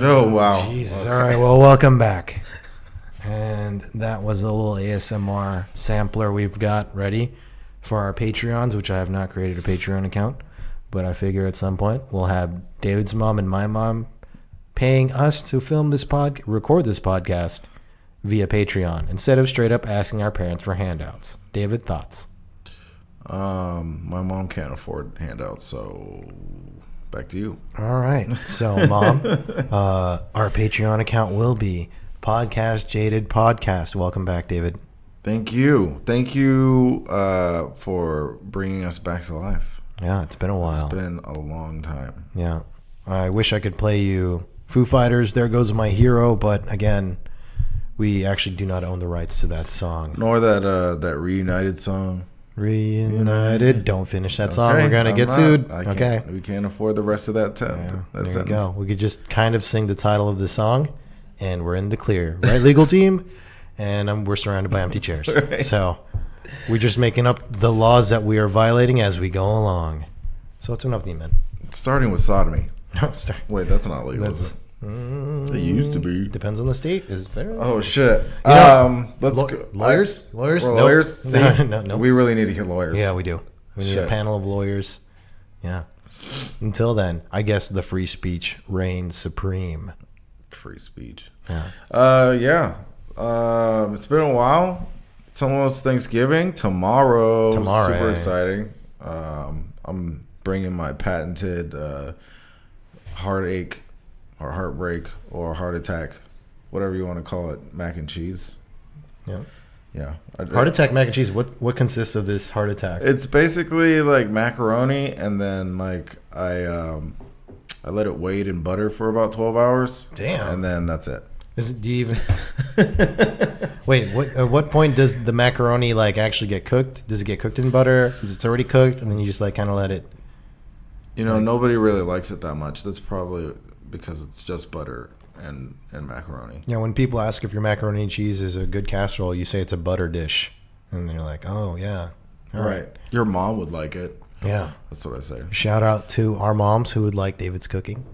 Oh, wow. Jesus. Okay. All right, well, welcome back. And that was a little ASMR sampler we've got ready for our Patreons, which I have not created a Patreon account. But I figure at some point we'll have David's mom and my mom paying us to record this podcast via Patreon instead of straight up asking our parents for handouts. David, thoughts? My mom can't afford handouts, so back to you. All right. So, Mom, our Patreon account will be Podcast Jaded Podcast. Welcome back, David. Thank you. Thank you for bringing us back to life. Yeah, it's been a while. It's been a long time. Yeah. I wish I could play you Foo Fighters, There Goes My Hero, but again, we actually do not own the rights to that song. Nor that Reunited song. Reunited. Don't finish that song. We're going to get sued. Okay. We can't afford the rest of that there you go. We could just kind of sing the title of the song, and we're in the clear. Right, legal team? And we're surrounded by empty chairs. Right. So we're just making up the laws that we are violating as we go along. So what's up with you, man? Starting with sodomy. No, Wait, that's not legal, is it? It used to be. Depends on the state. Is it federal? Oh, shit. Let's go. Lawyers? Lawyers? Nope. Lawyers? See, no. We really need to get lawyers. Yeah, we do. We need a panel of lawyers. Yeah. Until then, I guess the free speech reigns supreme. Free speech. Yeah. Yeah. It's been a while. It's almost Thanksgiving. Tomorrow. Super exciting. I'm bringing my patented heartache or heartbreak or heart attack, whatever you want to call it, mac and cheese. Yeah. Heart attack mac and cheese. What consists of this heart attack? It's basically like macaroni, and then like I let it wait in butter for about 12 hours. Damn. And then that's it. Do you even wait? At what point does the macaroni like actually get cooked? Does it get cooked in butter? Is it already cooked, and then you just like kind of let it? Nobody really likes it that much. That's probably because it's just butter and macaroni. Yeah, when people ask if your macaroni and cheese is a good casserole, you say it's a butter dish, and they're like, "Oh yeah, all right." Your mom would like it. Yeah, that's what I say. Shout out to our moms who would like David's cooking.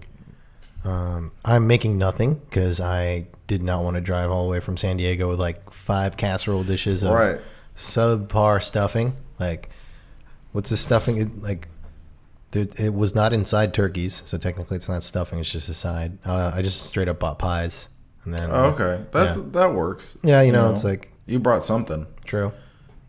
I'm making nothing because I did not want to drive all the way from San Diego with like 5 casserole dishes of subpar stuffing. Like, what's the stuffing? It was not inside turkeys, so technically it's not stuffing. It's just a side. I just straight up bought pies, and then. Oh, okay, that works. Yeah, it's like you brought something. True.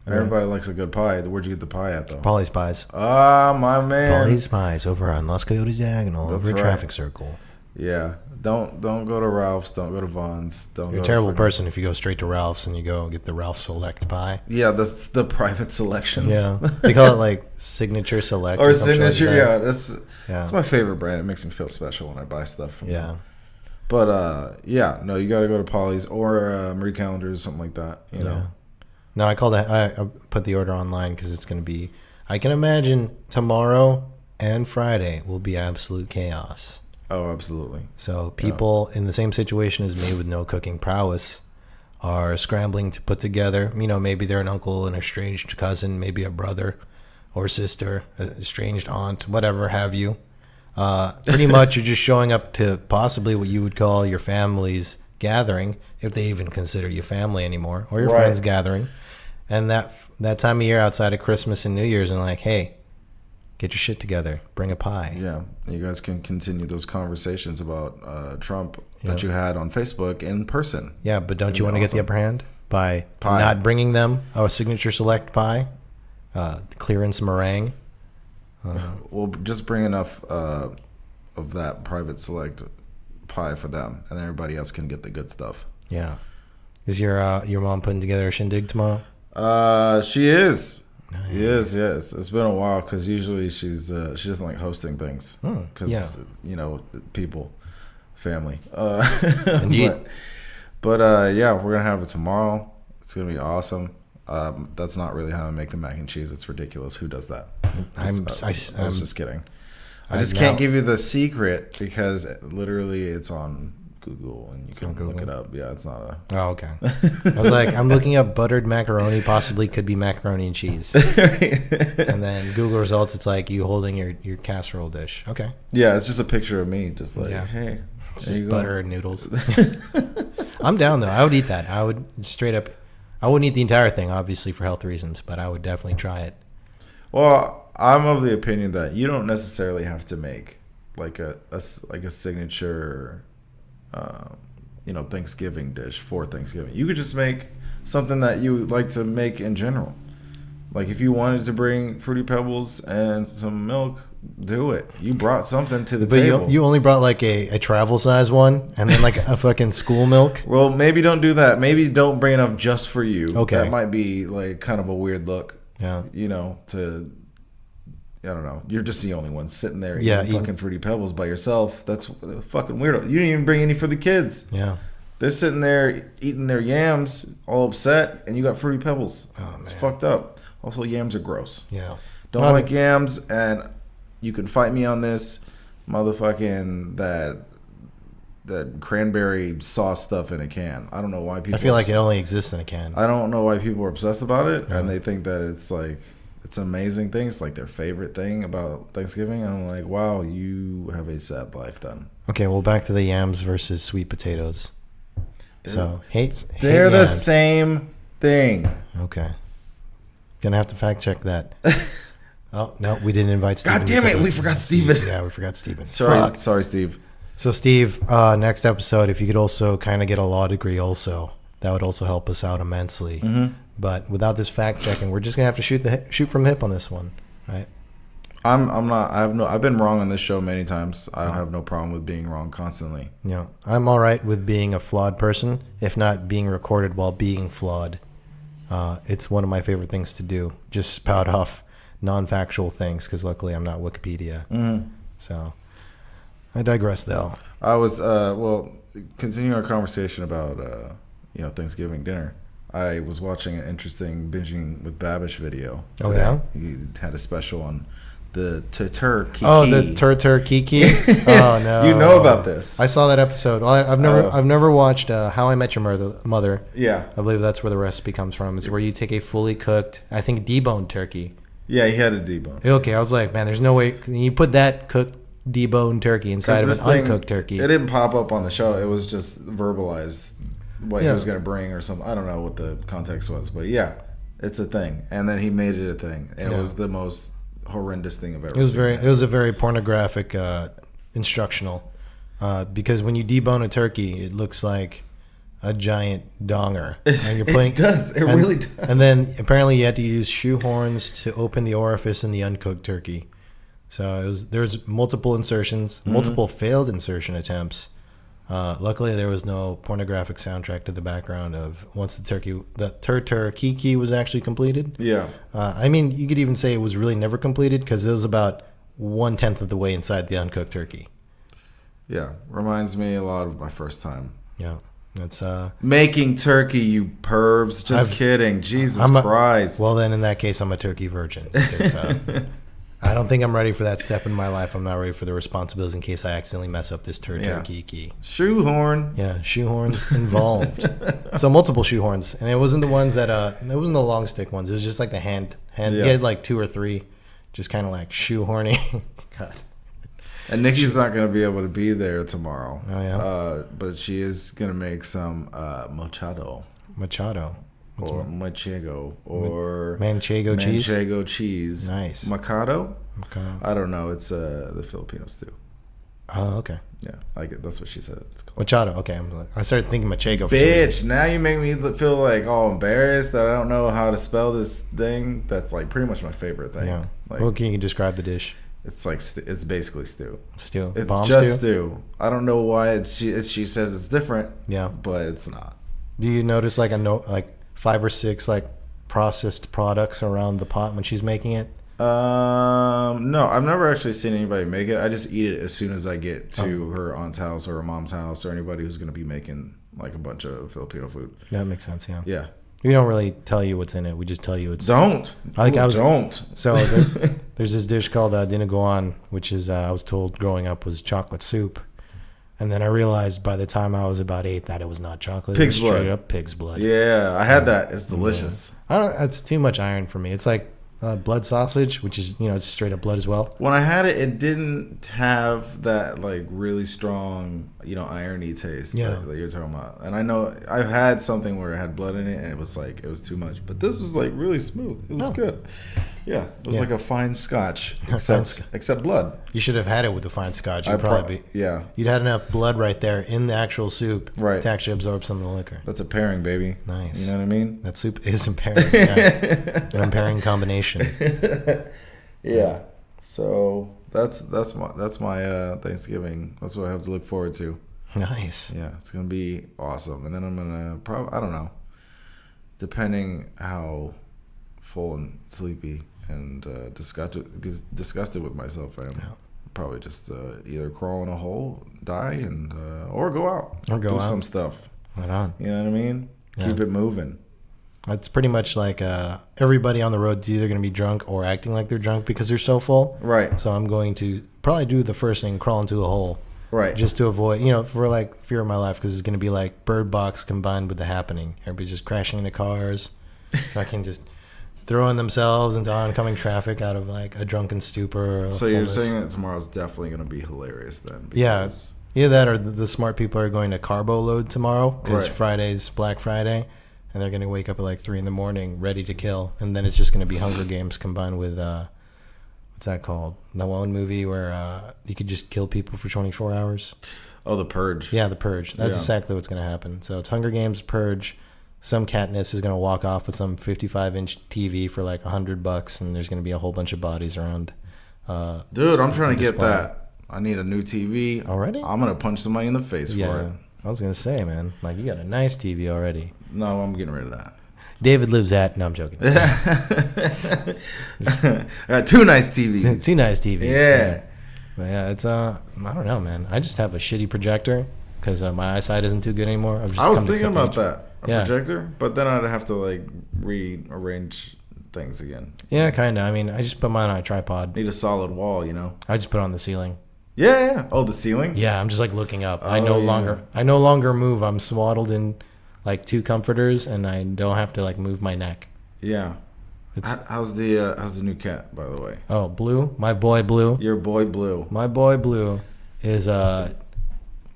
Everybody likes a good pie. Where'd you get the pie at, though? Polly's Pies. Ah, my man. Polly's Pies over on Los Coyotes Diagonal, over a traffic circle. Yeah, don't go to Ralph's. Don't go to Vaughn's. You're a terrible person if you go straight to Ralph's and you go get the Ralph Select pie. Yeah, that's the private selections. Yeah, they call it like Signature Select or Signature. Like that. That's my favorite brand. It makes me feel special when I buy stuff from them. But you got to go to Polly's or Marie Callender's or something like that. You know. No, I put the order online because it's going to be. I can imagine tomorrow and Friday will be absolute chaos. Oh, absolutely. So people in the same situation as me with no cooking prowess are scrambling to put together, maybe they're an uncle, an estranged cousin, maybe a brother or sister, an estranged aunt, whatever have you. Pretty much you're just showing up to possibly what you would call your family's gathering, if they even consider you family anymore, or your friend's gathering. And that time of year outside of Christmas and New Year's, and like, hey, get your shit together. Bring a pie. Yeah. You guys can continue those conversations about Trump that you had on Facebook in person. Yeah, but don't you want to get the upper hand by not bringing them a Signature Select pie, clearance meringue? We'll just bring enough of that private select pie for them, and everybody else can get the good stuff. Yeah. Is your mom putting together a shindig tomorrow? She is. Nice. Yes. It's been a while because usually she doesn't like hosting things because people, family. Indeed. But we're gonna have it tomorrow. It's gonna be awesome. That's not really how I make the mac and cheese. It's ridiculous. Who does that? I was just kidding. I just can't give you the secret because literally it's on Google and you can look it up. Yeah, it's not a. Oh, okay. I was like, I'm looking up buttered macaroni. Possibly could be macaroni and cheese. And then Google results, it's like you holding your casserole dish. Okay. Yeah, it's just a picture of me, just like, hey, it's just butter and noodles. I'm down though. I would eat that. I would straight up. I wouldn't eat the entire thing, obviously for health reasons, but I would definitely try it. Well, I'm of the opinion that you don't necessarily have to make like a signature, Thanksgiving dish for Thanksgiving. You could just make something that you like to make in general. Like if you wanted to bring Fruity Pebbles and some milk, do it. You brought something to the table. You only brought like a travel size one and then like a fucking school milk. Well, maybe don't do that. Maybe don't bring enough just for you. Okay. That might be like kind of a weird look. Yeah. I don't know. You're just the only one sitting there eating fucking Fruity Pebbles by yourself. That's fucking weirdo. You didn't even bring any for the kids. Yeah. They're sitting there eating their yams, all upset, and you got Fruity Pebbles. Oh, man. It's fucked up. Also, yams are gross. Yeah. Don't like yams, and you can fight me on this. Motherfucking that cranberry sauce stuff in a can. I don't know why people... I feel like it only exists in a can. I don't know why people are obsessed about it, and they think that it's like... It's an amazing thing. It's like their favorite thing about Thanksgiving. And I'm like, wow, you have a sad life then. Okay, well, back to the yams versus sweet potatoes. They're the same thing. Okay. Gonna have to fact check that. Oh, no, we didn't invite Steven. God damn it, we forgot Steven. Yeah, we forgot Steven. Sorry, Steve. So, Steve, next episode, if you could also kind of get a law degree also, that would also help us out immensely. Mm-hmm. But without this fact checking, we're just gonna have to shoot from the hip on this one, right? I'm not. I've been wrong on this show many times. I don't have no problem with being wrong constantly. Yeah, I'm all right with being a flawed person, if not being recorded while being flawed. It's one of my favorite things to do. Just spout off non-factual things because luckily I'm not Wikipedia. Mm-hmm. So I digress, though. I was continuing our conversation about Thanksgiving dinner. I was watching an interesting Binging with Babish video today. Oh, yeah? He had a special on the Turtur Kiki. Oh, the Turtur Kiki? Oh, no. You know about this. I saw that episode. I've never watched How I Met Your Mother. Yeah. I believe that's where the recipe comes from. It's where you take a fully cooked, I think, deboned turkey. Yeah, he had a debone. Okay, I was like, man, there's no way. You put that cooked deboned turkey inside of an uncooked turkey. It didn't pop up on the show. It was just verbalized what he was going to bring or something. I don't know what the context was, but yeah, it's a thing. And then he made it a thing. And it was the most horrendous thing I've ever seen. It was a very pornographic instructional because when you debone a turkey, it looks like a giant donger. And you're putting, it does. It really does. And then apparently you had to use shoe horns to open the orifice in the uncooked turkey. So there's multiple insertions, multiple failed insertion attempts. Luckily, there was no pornographic soundtrack to the background of once the Turtur Kiki was actually completed. Yeah. I mean, you could even say it was really never completed because it was about 1/10 of the way inside the uncooked turkey. Yeah. Reminds me a lot of my first time. Yeah. That's making turkey, you pervs. Just kidding. Jesus Christ. Well, then in that case, I'm a turkey virgin. Because, I don't think I'm ready for that step in my life. I'm not ready for the responsibilities in case I accidentally mess up this Turtur Kiki. Shoehorn. Yeah, shoehorns involved. So multiple shoehorns. And it wasn't the ones that, it wasn't the long stick ones. It was just like the hand. Yeah. He had like 2 or 3, just kind of like shoehorning. God. And Nikki's not going to be able to be there tomorrow. Oh, yeah? But she is going to make some machado. Machado. Or manchego. Or manchego cheese. Nice. Macado? I don't know. It's the Filipino stew. Oh, okay. Yeah, like it. That's what she said. It's called. Machado. Okay, I started thinking manchego. Bitch, now you make me feel like all embarrassed that I don't know how to spell this thing. That's like pretty much my favorite thing. Yeah. Like, well, can you describe the dish? It's like it's basically stew. Stew. It's Bomb just stew? I don't know why she says it's different. Yeah, but it's not. Do you notice like 5 or 6 like processed products around the pot when she's making it? No, I've never actually seen anybody make it. I just eat it as soon as I get to her aunt's house or her mom's house or anybody who's going to be making like a bunch of Filipino food. That makes sense. Yeah. Yeah. We don't really tell you what's in it. We just tell you it's. Don't. Don't. So there's this dish called dinuguan, which is I was told growing up was chocolate soup. And then I realized by the time I was about 8 that it was not chocolate. Pig's it was straight blood. Up pig's blood. Yeah, I had that. It's delicious. I don't. It's too much iron for me. It's like blood sausage, which is it's straight up blood as well. When I had it, it didn't have that like really strong, irony taste that you're talking about. And I know I've had something where it had blood in it, and it was too much. But this was like really smooth. It was good. Yeah, it was like a fine scotch, except blood. You should have had it with the fine scotch. You'd had enough blood right there in the actual soup to actually absorb some of the liquor. That's a pairing, baby. Nice. You know what I mean? That soup is a pairing. An impairing combination. Yeah. So that's my Thanksgiving. That's what I have to look forward to. Nice. Yeah, it's gonna be awesome. And then I'm gonna I don't know, depending how full and sleepy and disgusted with myself I am. Yeah. Probably just either crawl in a hole, die, and or go out, do some stuff. Right on. You know what I mean? Yeah. Keep it moving. It's pretty much like everybody on the road is either going to be drunk or acting like they're drunk because they're so full. Right. So I'm going to probably do the first thing, crawl into a hole. Right. Just to avoid, for like fear of my life, because it's going to be like Bird Box combined with The Happening. Everybody just crashing into cars, fucking just throwing themselves into oncoming traffic out of like a drunken stupor. Or so you're saying that tomorrow's definitely going to be hilarious then? Yeah. Either that or the smart people are going to carbo load tomorrow because Friday's Black Friday. And they're going to wake up at like 3 a.m, ready to kill. And then it's just going to be Hunger Games combined with, what's that called? The one movie where you could just kill people for 24 hours. Oh, The Purge. Yeah, The Purge. That's exactly what's going to happen. So it's Hunger Games, Purge. Some Katniss is going to walk off with some 55-inch TV for like $100, and there's going to be a whole bunch of bodies around. Dude, I'm trying to get that. I need a new TV. Already? I'm going to punch somebody in the face for it. I was going to say, man, like you got a nice TV already. No, I'm getting rid of that. David lives at... No, I'm joking. I got 2 nice TVs. 2 nice TVs. Yeah. But yeah, it's... I don't know, man. I just have a shitty projector because my eyesight isn't too good anymore. I was thinking about that. Projector? But then I'd have to like rearrange things again. Yeah, kind of. I mean, I just put mine on a tripod. Need a solid wall, I just put it on the ceiling. Yeah. Oh, the ceiling? Yeah, I'm just like looking up. I no longer move. I'm swaddled in like 2 comforters, and I don't have to like move my neck. Yeah. How's the new cat, by the way? Oh, Blue, my boy Blue. Your boy Blue. My boy Blue is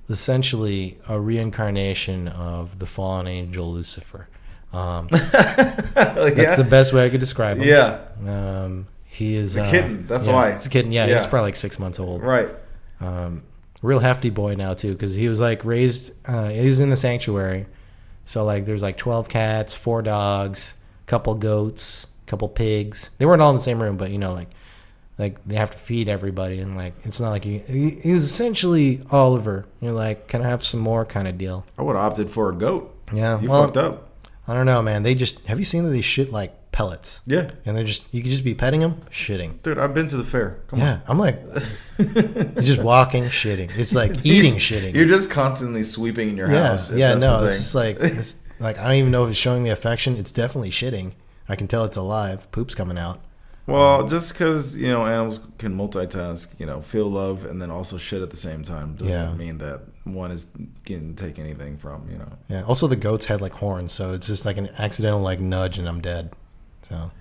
essentially a reincarnation of the fallen angel Lucifer. That's the best way I could describe him. Yeah. He is a kitten. That's why. It's a kitten. Yeah, he's probably like 6 months old. Right. Real hefty boy now too, because he was like raised. He was in the sanctuary, so like there's like 12 cats, 4 dogs, couple goats, couple pigs. They weren't all in the same room, but like they have to feed everybody, and like it's not like he was essentially Oliver. Like, can I have some more kind of deal. I would have opted for a goat. Yeah, you fucked up. I don't know, man. Have you seen that they shit like pellets? Yeah. And you could just be petting them, shitting. Dude, I've been to the fair. Come on. I'm like, you're just walking, shitting. It's like eating, shitting. You're just constantly sweeping in your house. Yeah, no, it's just like, I don't even know if it's showing me affection. It's definitely shitting. I can tell it's alive. Poop's coming out. Well, just because, animals can multitask, feel love and then also shit at the same time doesn't mean that one is getting take anything from, Yeah. Also, the goats had like horns, so it's just like an accidental like nudge and I'm dead. So.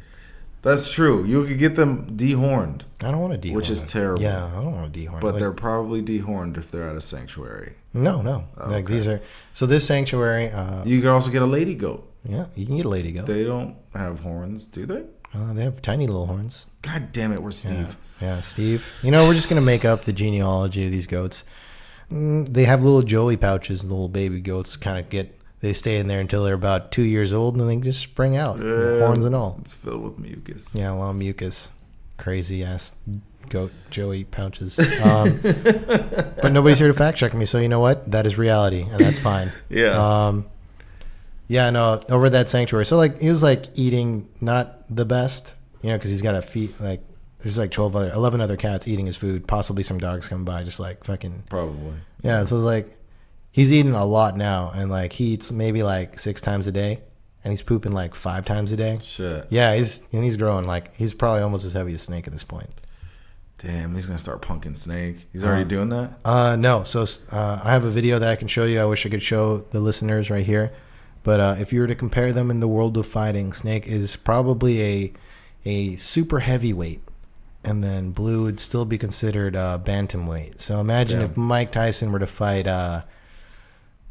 That's true. You could get them dehorned. I don't want to dehorn. Which is terrible. Yeah, I don't want to dehorn. But they're probably dehorned if they're at a sanctuary. No. Okay. Like these are. So this sanctuary. You could also get a lady goat. Yeah, you can get a lady goat. They don't have horns, do they? They have tiny little horns. God damn it, where's Steve? Yeah, Steve. We're just going to make up the genealogy of these goats. They have little joey pouches, the little baby goats they stay in there until they're about 2 years old, and then they just spring out, horns and all. It's filled with mucus. Yeah, well, mucus. Crazy-ass goat joey pouches. But nobody's here to fact-check me, so you know what? That is reality, and that's fine. Yeah. Yeah, no, over at that sanctuary. So, like, he was, like, eating not the best, because he's got to feed, like, there's, like, 11 other cats eating his food. Possibly some dogs coming by, just, like, fucking. Probably. Yeah, so, like, he's eating a lot now, and, like, he eats maybe, like, 6 times a day, and he's pooping, like, 5 times a day. Shit. Yeah, he's growing. Like, he's probably almost as heavy as Snake at this point. Damn, he's gonna start punking Snake. He's already doing that? No. So I have a video that I can show you. I wish I could show the listeners right here. But if you were to compare them in the world of fighting, Snake is probably a super heavyweight. And then Blue would still be considered bantamweight. So imagine if Mike Tyson were to fight...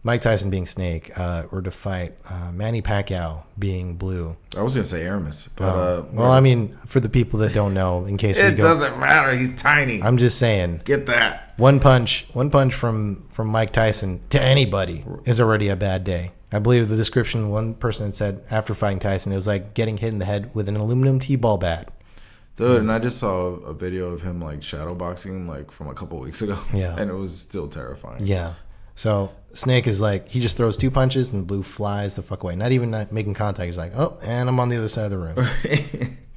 Mike Tyson being Snake, or to fight Manny Pacquiao being Blue. I was gonna say Aramis, but well, I mean, for the people that don't know, in case it doesn't matter. He's tiny. I'm just saying. Get that one punch from Mike Tyson to anybody is already a bad day. I believe the description one person had said after fighting Tyson, it was like getting hit in the head with an aluminum T-ball bat. Dude, and I just saw a video of him like shadowboxing like from a couple weeks ago. Yeah, and it was still terrifying. Yeah. So Snake is like, he just throws 2 punches and Blue flies the fuck away. Not even making contact. He's like, oh, and I'm on the other side of the room.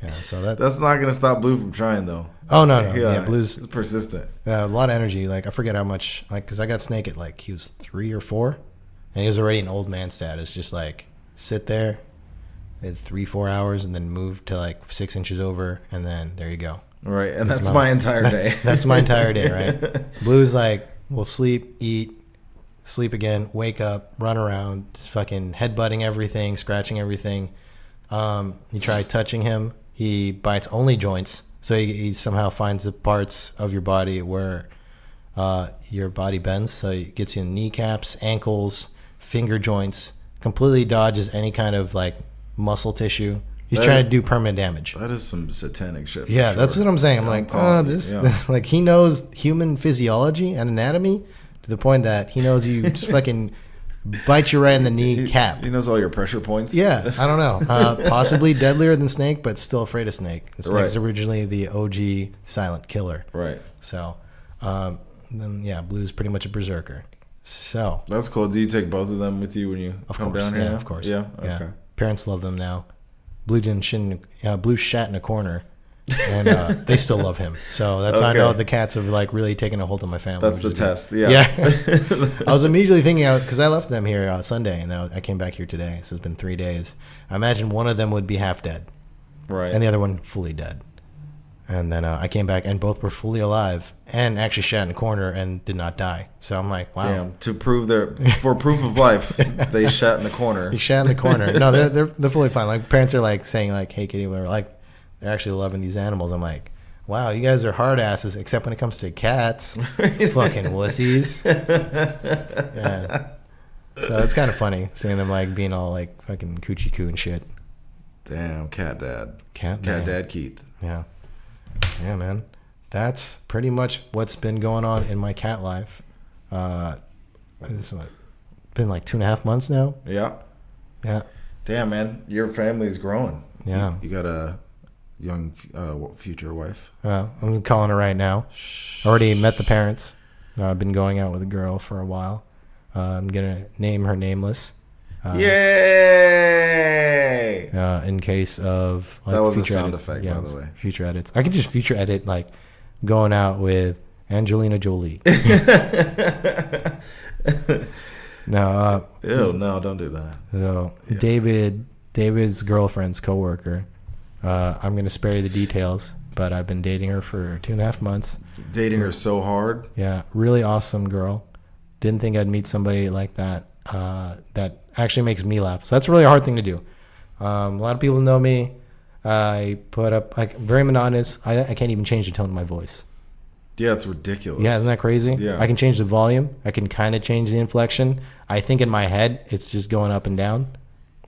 Yeah, so that's not going to stop Blue from trying, though. Oh, no. Yeah, Blue's persistent. A lot of energy. Like, I forget how much, like, because I got Snake at, like, he was 3 or 4, and he was already in old man status. Just, like, sit there at 3-4 hours and then move to, like, 6 inches over, and then there you go. Right, and that's my entire day. That's my entire day, right? Blue's like, we'll sleep, eat, sleep again, wake up, run around, just fucking headbutting everything, scratching everything. You try touching him, he bites only joints. So he somehow finds the parts of your body where your body bends. So he gets you in kneecaps, ankles, finger joints, completely dodges any kind of like muscle tissue. He's trying to do permanent damage. That is some satanic shit. Yeah, sure. That's what I'm saying. I'm like, this like he knows human physiology and anatomy to the point that he knows you just fucking bite you right in the kneecap. He knows all your pressure points. Yeah, I don't know. Possibly deadlier than Snake, but still afraid of Snake. Snake's originally the OG silent killer. Right. So, then yeah, Blue's pretty much a berserker. So that's cool. Do you take both of them with you when you come down here? Yeah, of course. Yeah. Okay. Yeah. Parents love them now. Blue shat in a corner, and they still love him. So that's how I know the cats have like really taken a hold of my family. That's the test. Yeah. I was immediately thinking out because I left them here Sunday, and I came back here today. So it's been 3 days. I imagine one of them would be half dead, right, and the other one fully dead. And then I came back, and both were fully alive, and actually shat in a corner and did not die. So I'm like, wow. Damn, for proof of life, they shat in the corner. He shat in the corner. No, they're fully fine. Like parents are like saying like, hey, kitty, whatever. Like they're actually loving these animals. I'm like, wow, you guys are hard asses, except when it comes to cats. Fucking wussies. Yeah. So it's kind of funny seeing them like being all like fucking coochie coo and shit. Damn, cat dad. Cat dad Keith. Yeah. Yeah, man. That's pretty much what's been going on in my cat life. It's been like 2.5 months now. Yeah. Yeah. Damn, man. Your family's growing. Yeah. You got a young future wife. I'm calling her right now. Already met the parents. I've been going out with a girl for a while. I'm going to name her Nameless. Yay! In case of like, that was future a sound edits. effect, by the way. Future edits. I could just future edit like going out with Angelina Jolie. No. Ew, no, don't do that. So yeah. David's girlfriend's coworker. I'm gonna spare you the details, but I've been dating her for 2.5 months. Dating her so hard. Yeah, really awesome girl. Didn't think I'd meet somebody like that. That actually makes me laugh. So that's a really hard thing to do. A lot of people know me. I put up like very monotonous. I can't even change the tone of my voice. Yeah, it's ridiculous. Yeah, isn't that crazy? Yeah. I can change the volume. I can kind of change the inflection. I think in my head it's just going up and down.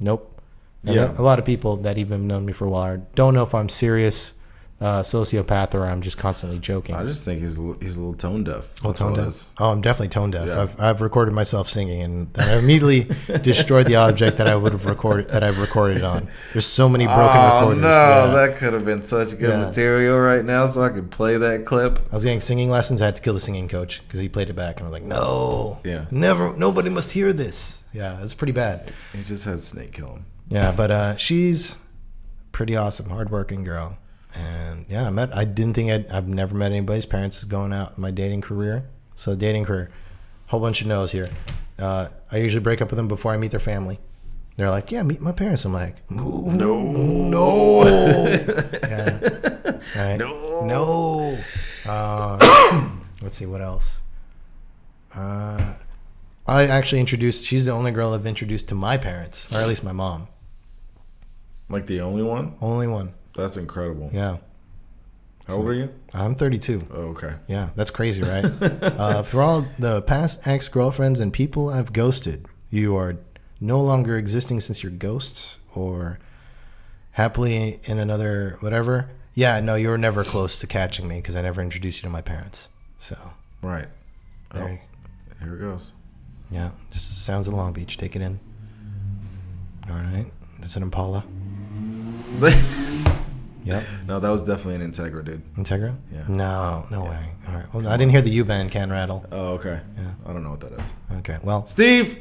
Nope. And a lot of people that even known me for a while don't know if I'm serious sociopath or I'm just constantly joking. I just think he's a little tone deaf. Tone deaf. Oh, I'm definitely tone deaf. Yeah. I've recorded myself singing, and I immediately destroyed the object that I would have recorded that I've recorded on. There's so many broken recorders. No, yeah. That could have been such good material right now, so I could play that clip. I was getting singing lessons. I had to kill the singing coach because he played it back, and I was like, no, nobody must hear this. Yeah, it's pretty bad. He just had Snake kill him. Yeah, but she's pretty awesome, hardworking girl. And yeah, I've never met anybody's parents going out in my dating career. So dating career, whole bunch of no's here. I usually break up with them before I meet their family. They're like, yeah, meet my parents. I'm like, no. Yeah. Right? No. Let's see what else. I actually introduced. She's the only girl I've introduced to my parents, or at least my mom. Like the only one? Only one. That's incredible. Yeah. How old are you? I'm 32. Oh, okay. Yeah, that's crazy, right? For all the past ex-girlfriends and people I've ghosted, you are no longer existing since you're ghosts or happily in another whatever. Yeah, no, you were never close to catching me because I never introduced you to my parents. So. Right. There. Here it goes. Yeah, just the sounds of Long Beach. Take it in. All right. That's an Impala. Yep. No, that was definitely an Integra, dude. Integra? Yeah. No way. All right. Well, I didn't hear the U-band can rattle. Oh, okay. Yeah. I don't know what that is. Okay. Well, Steve!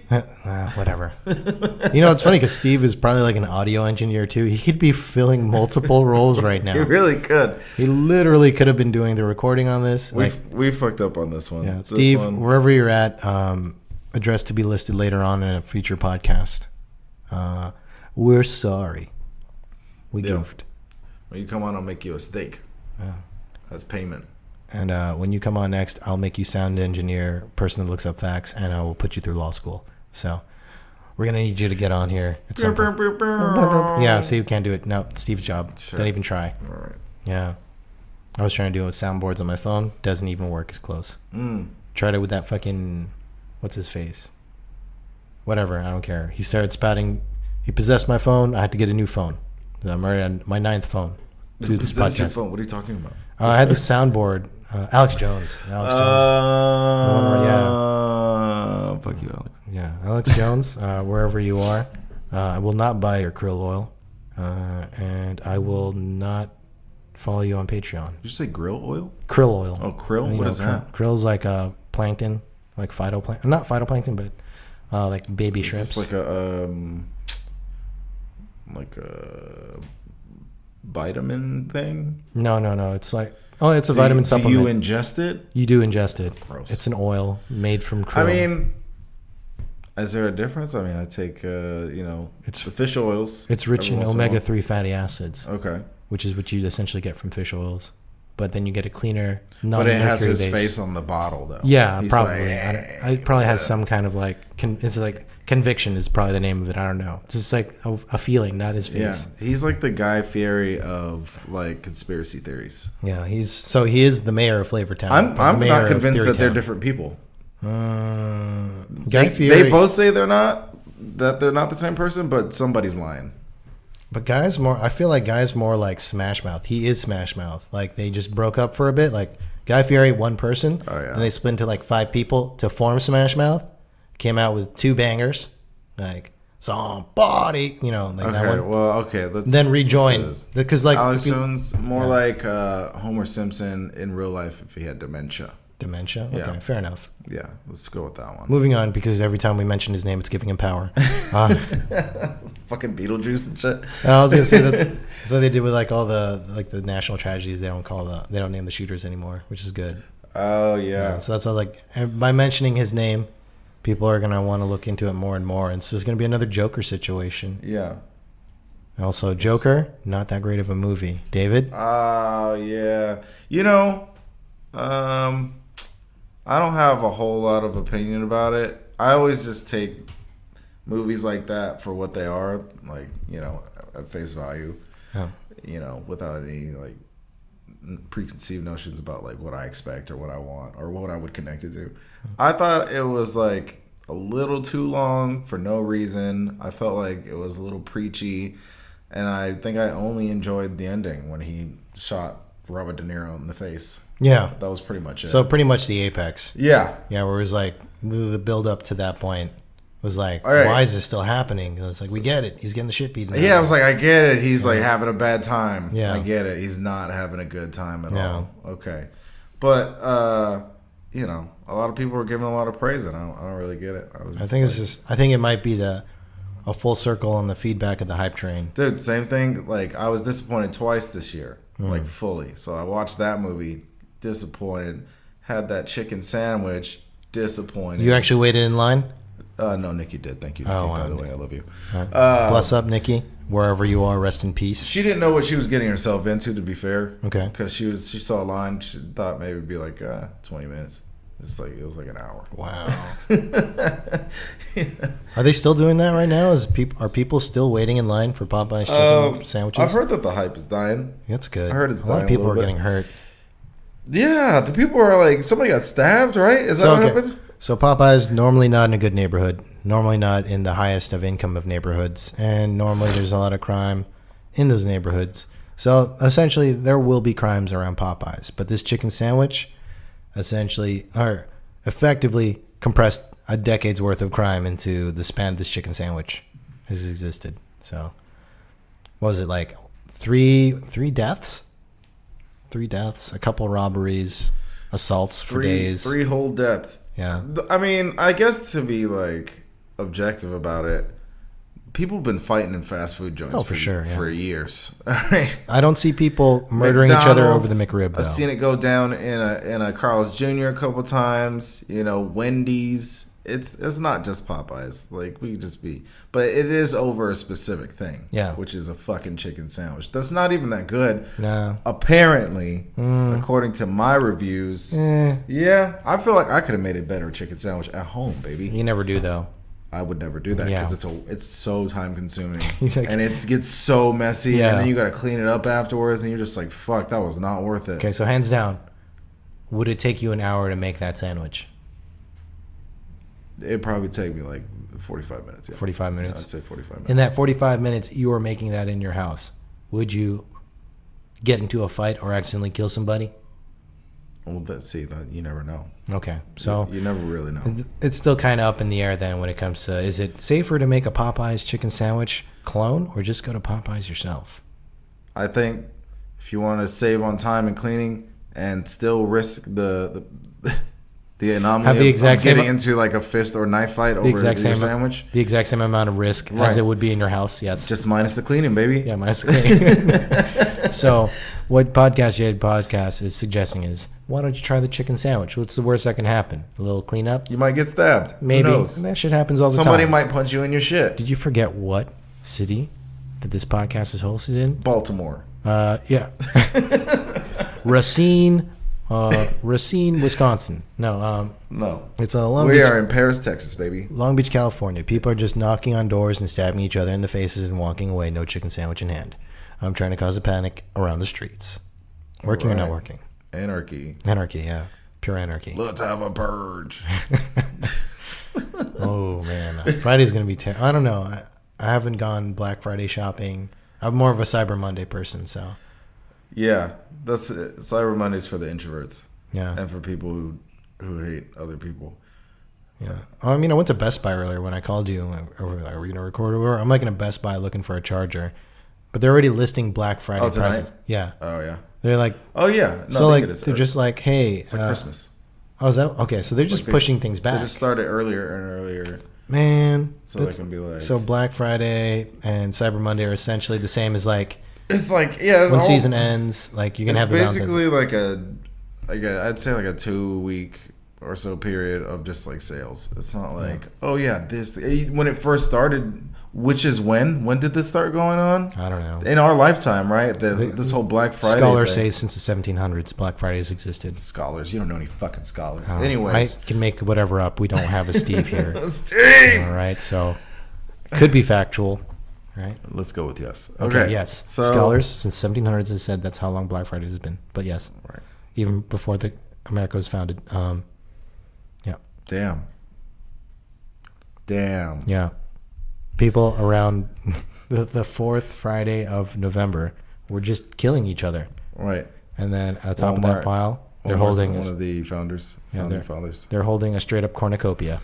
Whatever. You know, it's funny because Steve is probably like an audio engineer too. He could be filling multiple roles right now. He really could. He literally could have been doing the recording on this. We fucked up on this one. Yeah, Steve, wherever you're at, address to be listed later on in a future podcast. We're sorry. We goofed. When you come on, I'll make you a steak. Yeah. As payment. And when you come on next, I'll make you sound engineer, person that looks up facts, and I will put you through law school. So we're going to need you to get on here at some point. Yeah, Steve can't do it. No, it's Steve's job. Sure. Don't even try. All right. Yeah. I was trying to do it with soundboards on my phone. Doesn't even work as close. Tried it with that fucking, what's his face? Whatever, I don't care. He started spouting. He possessed my phone. I had to get a new phone. I'm already on my 9th phone. Do this podcast. Your phone. What are you talking about? I had the soundboard. Alex Jones. Fuck you, Alex. Yeah, Alex Jones. Wherever you are, I will not buy your krill oil, and I will not follow you on Patreon. Did you say grill oil? Krill oil. Oh, krill. What is that? Krill's like plankton, like phytoplankton. Not phytoplankton, but like baby shrimps. It's like a vitamin thing? No. It's like it's a vitamin supplement. Do you ingest it? You do ingest it. Gross. It's an oil made from krill. I mean, is there a difference? I mean, I take it's the fish oils. It's rich in omega-3 fatty acids. Okay. Which is what you essentially get from fish oils. But then you get a cleaner, but it has his face on the bottle, though. Yeah, he's probably. It probably has some kind of like. It's like conviction is probably the name of it. I don't know. It's just like a feeling, not his face. Yeah, he's like the Guy Fieri of like conspiracy theories. Yeah, he is the mayor of Flavortown. I'm not convinced that they're different people. Guy Fieri. They both say they're not the same person, but somebody's lying. But I feel like Guy's more like Smash Mouth. He is Smash Mouth. Like they just broke up for a bit. Like Guy Fieri, one person. Oh, yeah. And they split into like 5 people to form Smash Mouth. Came out with 2 bangers. Like somebody, like that one. Well, okay. Then rejoin. Because like Alex Jones, more like Homer Simpson in real life if he had dementia. Dementia? Okay, Yeah. fair enough. Yeah, let's go with that one. Moving on, because every time we mention his name, it's giving him power. Fucking Beetlejuice and shit. I was gonna say that's what they did with like all the national tragedies. They don't name the shooters anymore, which is good. Oh yeah. So that's all by mentioning his name, people are gonna want to look into it more and more, and so it's gonna be another Joker situation. Yeah. Also, Joker, not that great of a movie. David? Oh yeah. I don't have a whole lot of opinion about it. I always just take movies like that for what they are, like, at face value. Yeah. Without any like preconceived notions about like what I expect or what I want or what I would connect it to. I thought it was like a little too long for no reason. I felt like it was a little preachy, and I think I only enjoyed the ending when he shot Robert De Niro in the face. Yeah. That was pretty much it. So pretty much the apex. Yeah. Yeah, where it was like the build up to that point was like, right. Why is this still happening? And it's like, we get it. He's getting the shit beaten out. Yeah, I was like, I get it. He's like having a bad time. Yeah. I get it. He's not having a good time at all. Okay. But, a lot of people were giving a lot of praise, and I don't really get it. I think it might be a full circle on the feedback of the hype train. Dude, same thing. Like, I was disappointed twice this year, like fully. So I watched that movie, disappointed. Had that chicken sandwich, disappointed. You actually waited in line? No, Nikki did. Thank you, Nikki. Oh, wow. By the way, I love you. Bless up, Nikki. Wherever you are, rest in peace. She didn't know what she was getting herself into, to be fair. Okay. Because she saw a line. She thought maybe it'd be like 20 minutes. It was like an hour. Wow. Yeah. Are they still doing that right now? Are people still waiting in line for Popeye's chicken sandwiches? I've heard that the hype is dying. That's good. I heard it's a lot dying of people a are little getting hurt. Yeah, the people are like, somebody got stabbed, right? Is that what happened? So Popeye's normally not in a good neighborhood, normally not in the highest of income of neighborhoods, and normally there's a lot of crime in those neighborhoods. So essentially there will be crimes around Popeye's, but this chicken sandwich effectively compressed a decade's worth of crime into the span this chicken sandwich has existed. So what was it, like three deaths? 3 deaths, a couple robberies, assaults for days. 3 whole deaths. Yeah. I mean, I guess to be like objective about it, people have been fighting in fast food joints for years. I don't see people murdering each other over the McRib, though. I've seen it go down in a Carl's Jr. a couple times. Wendy's. It's not just Popeyes. Like, we could just be, but it is over a specific thing. Yeah, which is a fucking chicken sandwich. That's not even that good. No, apparently, according to my reviews. Yeah, I feel like I could have made a better chicken sandwich at home, baby. You never do, though. I would never do that because it's so time consuming and it gets so messy and then you got to clean it up afterwards and you're just like, fuck, that was not worth it. Okay, so hands down, would it take you an hour to make that sandwich? It'd probably take me like 45 minutes. Yeah. 45 minutes? I'd say 45 minutes. In that 45 minutes, you are making that in your house. Would you get into a fight or accidentally kill somebody? Well, you never know. Okay, so you never really know. It's still kind of up in the air then when it comes to, is it safer to make a Popeye's chicken sandwich clone or just go to Popeye's yourself? I think if you want to save on time and cleaning and still risk the anomaly of getting into like a fist or knife fight over your sandwich, the exact same amount of risk as it would be in your house. Yes, just minus the cleaning, baby. Yeah, minus the cleaning. So what Podcast is suggesting is, why don't you try the chicken sandwich? What's the worst that can happen? A little cleanup? You might get stabbed. Maybe. Who knows? And that shit happens all the time. Somebody might punch you in your shit. Did you forget what city that this podcast is hosted in? Baltimore. Yeah. Racine, Wisconsin. No. It's a Long Beach. We are in Paris, Texas, baby. Long Beach, California. People are just knocking on doors and stabbing each other in the faces and walking away, no chicken sandwich in hand. I'm trying to cause a panic around the streets. Working or not working? Anarchy, yeah. Pure anarchy. Let's have a purge. Oh, man. Friday's going to be terrible. I don't know. I haven't gone Black Friday shopping. I'm more of a Cyber Monday person, so. Yeah, that's it. Cyber Monday's for the introverts. Yeah. And for people who hate other people. Yeah. I mean, I went to Best Buy earlier when I called you. Are we going to record over? I'm like in a Best Buy looking for a charger. But they're already listing Black Friday prices. Yeah. Oh, yeah. They're like, oh, yeah. No, so like, they're just like, hey. It's like Christmas. Oh, is that? Okay, so they're just pushing things back. They just started earlier and earlier. Man. So they can be like. So Black Friday and Cyber Monday are essentially the same as like. It's like, yeah. When season ends, like you can have the basically like I'd say like a 2-week or so period of just like sales. It's not like, oh yeah, this when it first started, which is when did this start going on? I don't know. In our lifetime, right? This whole Black Friday. Scholars say since the 1700s, Black Fridays existed. Scholars, you don't know any fucking scholars. Anyways, I can make whatever up. We don't have a Steve here. Steve. All right, so could be factual. Right. Let's go with yes. Okay. Yes. So, scholars since 1700s has said that's how long Black Friday has been. But yes. Right. Even before America was founded. Yeah. Damn. Yeah. People around the fourth Friday of November were just killing each other. Right. And then at the top of that pile, they're holding one of the founders. Fathers. They're holding a straight up cornucopia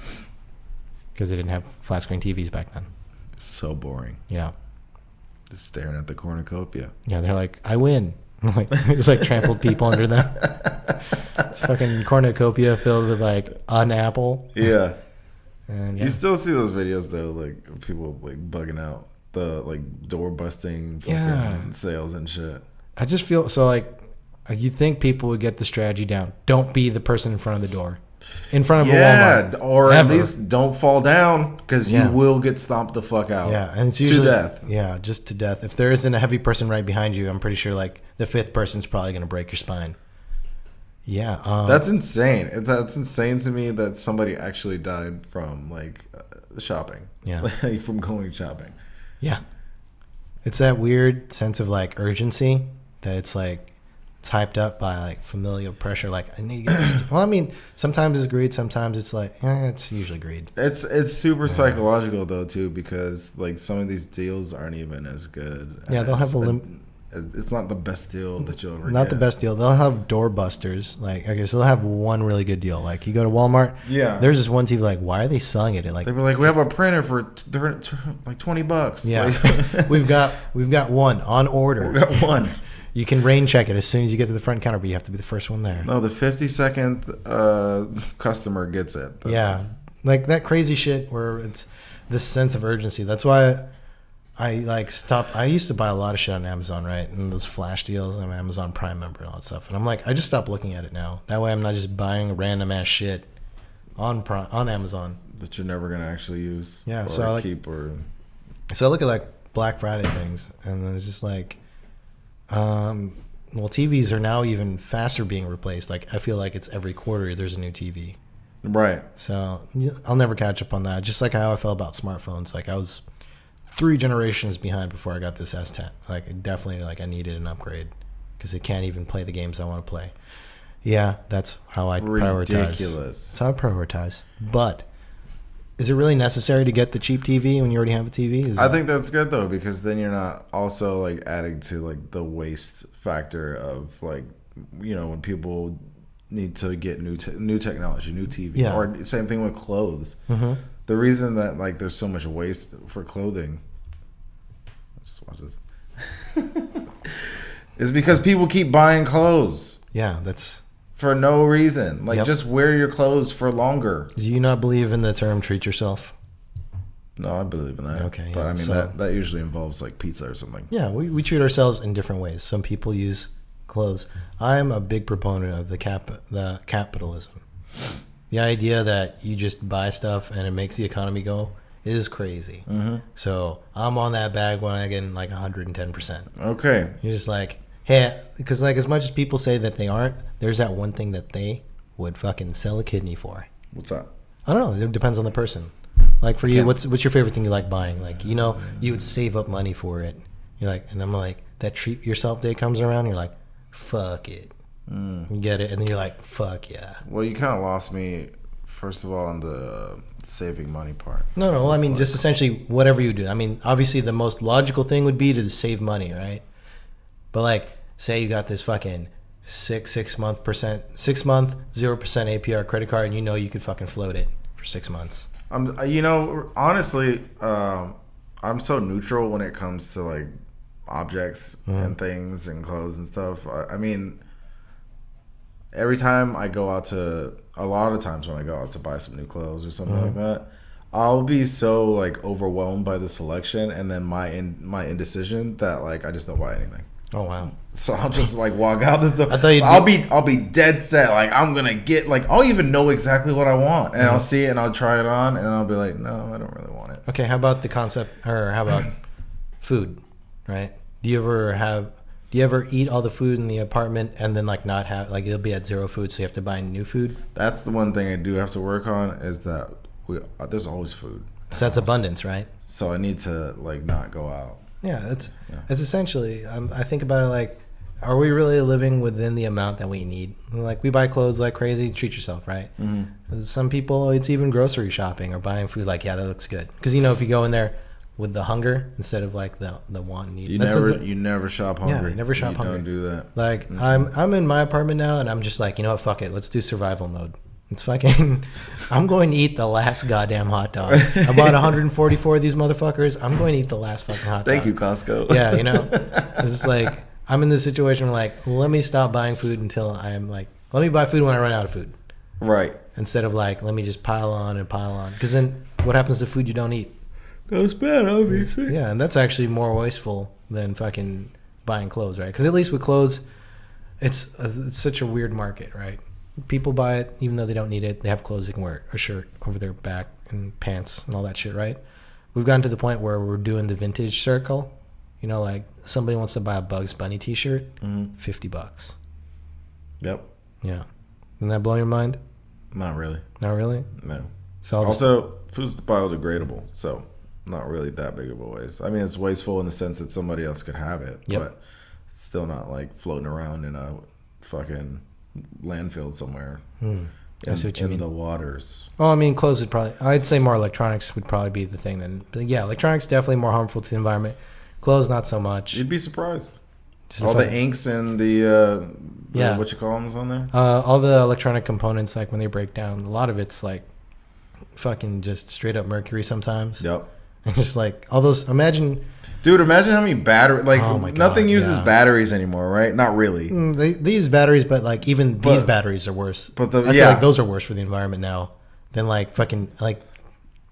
because they didn't have flat screen TVs back then. So boring. Yeah. Just staring at the cornucopia. Yeah, they're like, I win. Like, it's like trampled people under them. It's fucking cornucopia filled with like an apple. Yeah. And you still see those videos though, like people like bugging out the like door busting sales and shit. I just feel so like you think people would get the strategy down. Don't be the person in front of the door. in front of a Walmart. Or at least don't fall down because you will get stomped the fuck out. Yeah, and it's usually to death. Yeah, just to death. If there isn't a heavy person right behind you, I'm pretty sure like the fifth person's probably going to break your spine. Yeah, that's insane. That's insane to me that somebody actually died from like shopping. Yeah, like, from going shopping. Yeah, it's that weird sense of like urgency that it's like it's hyped up by like familial pressure. Like I need to get this. Well, I mean, sometimes it's greed. Sometimes it's like it's usually greed. It's super psychological though too because like some of these deals aren't even as good. Yeah, they'll have it's not the best deal that you'll ever Not get. the best deal. They'll have doorbusters. Like, okay, so they'll have one really good deal. Like, you go to Walmart. Yeah. There's this one TV. Like, why are they selling it? Like, they were like, we have a printer for like $20. Yeah. Like, we've got one on order. we got one. You can rain check it as soon as you get to the front counter, but you have to be the first one there. No, the 50-second customer gets it. That's like that crazy shit where it's this sense of urgency. That's why I like stopped. I used to buy a lot of shit on Amazon, right? And those flash deals. I'm an Amazon Prime member and all that stuff. And I'm like, I just stopped looking at it now. That way I'm not just buying random ass shit on Amazon that you're never going to actually use. Yeah, or so I keep or... So I look at like Black Friday things and then it's just like, well, TVs are now even faster being replaced. Like I feel like it's every quarter there's a new TV. Right. So I'll never catch up on that. Just like how I felt about smartphones. Like I was 3 generations behind before I got this S10. Like definitely, like I needed an upgrade because it can't even play the games I want to play. Yeah, that's how I prioritize. Ridiculous. That's how I prioritize. But is it really necessary to get the cheap TV when you already have a TV? I think that's good though because then you're not also like adding to like the waste factor of like when people need to get new technology, new TV, or same thing with clothes. Mm-hmm. The reason that like there's so much waste for clothing, just watch this, is because people keep buying clothes. Yeah, that's for no reason. Like just wear your clothes for longer. Do you not believe in the term "treat yourself"? No, I believe in that. Okay, but I mean that usually involves like pizza or something. Yeah, we treat ourselves in different ways. Some people use clothes. I'm a big proponent of the capitalism. The idea that you just buy stuff and it makes the economy go is crazy. Mm-hmm. So I'm on that bandwagon like 110%. Okay. You're just like, hey, because like as much as people say that they aren't, there's that one thing that they would fucking sell a kidney for. What's that? I don't know. It depends on the person. Like for you, what's your favorite thing you like buying? Like, you would save up money for it. You're like, and I'm like, that treat yourself day comes around. You're like, fuck it. You get it, and then you're like, fuck yeah. Well, you kind of lost me, first of all, on the saving money part. No, well, I mean, just essentially whatever you do. I mean, obviously the most logical thing would be to save money, right? But like, say you got this fucking 6 month 0% APR credit card, and you could fucking float it for 6 months. Honestly, I'm so neutral when it comes to like objects and things and clothes and stuff. I mean, every time I go out to, a lot of times when I go out to buy some new clothes or something like that, I'll be so like overwhelmed by the selection and then my indecision that like I just don't buy anything. Oh wow! So I'll just like walk out this stuff. I thought I'll be dead set. Like I'm gonna get like I'll even know exactly what I want and I'll see it and I'll try it on and I'll be like, no, I don't really want it. Okay, how about the concept, or how about food? Right? Do you ever eat all the food in the apartment and then like not have, like it'll be at zero food, so you have to buy new food? That's the one thing I do have to work on is that there's always food. So that's abundance, right? So I need to like not go out. Yeah, that's essentially. I think about it like, are we really living within the amount that we need? Like we buy clothes like crazy. Treat yourself, right? Mm-hmm. Some people, it's even grocery shopping or buying food. Like, yeah, that looks good, because if you go in there with the hunger instead of like the want and need. You never shop hungry. Yeah, never shop hungry. Don't do that. Like I'm in my apartment now, and I'm just like, fuck it, let's do survival mode. It's fucking, I'm going to eat the last goddamn hot dog. I bought 144 of these motherfuckers. I'm going to eat the last fucking hot dog. Thank you, Costco. Yeah, it's just like, I'm in this situation where like, let me stop buying food until I'm like, let me buy food when I run out of food. Right. Instead of like, let me just pile on. Because then what happens to food you don't eat? Goes bad, obviously. Yeah, and that's actually more wasteful than fucking buying clothes, right? Because at least with clothes, it's such a weird market, right? people buy it even though they don't need it. They have clothes they can wear, a shirt over their back and pants and all that shit, right? We've gotten to the point where we're doing the vintage circle. You know, like somebody wants to buy a Bugs Bunny t-shirt, $50. Yep. Yeah. Doesn't that blow your mind? Not really. Not really? No. So also, food's biodegradable, so not really that big of a waste. I mean, it's wasteful in the sense that somebody else could have it, but it's still not like floating around in a fucking landfill somewhere. I see what you mean. In the waters. Well, I mean, clothes would probably... I'd say more electronics would probably be the thing then. But yeah, electronics definitely more harmful to the environment. Clothes, not so much. You'd be surprised. All the inks and the what you call them is on there? All the electronic components, like when they break down, a lot of it's like fucking just straight up mercury sometimes. Yep. And just like all those... Imagine how many batteries... Like, oh my God, nothing uses batteries anymore, right? Not really. They use batteries, but like even these batteries are worse. But I feel like those are worse for the environment now than like fucking like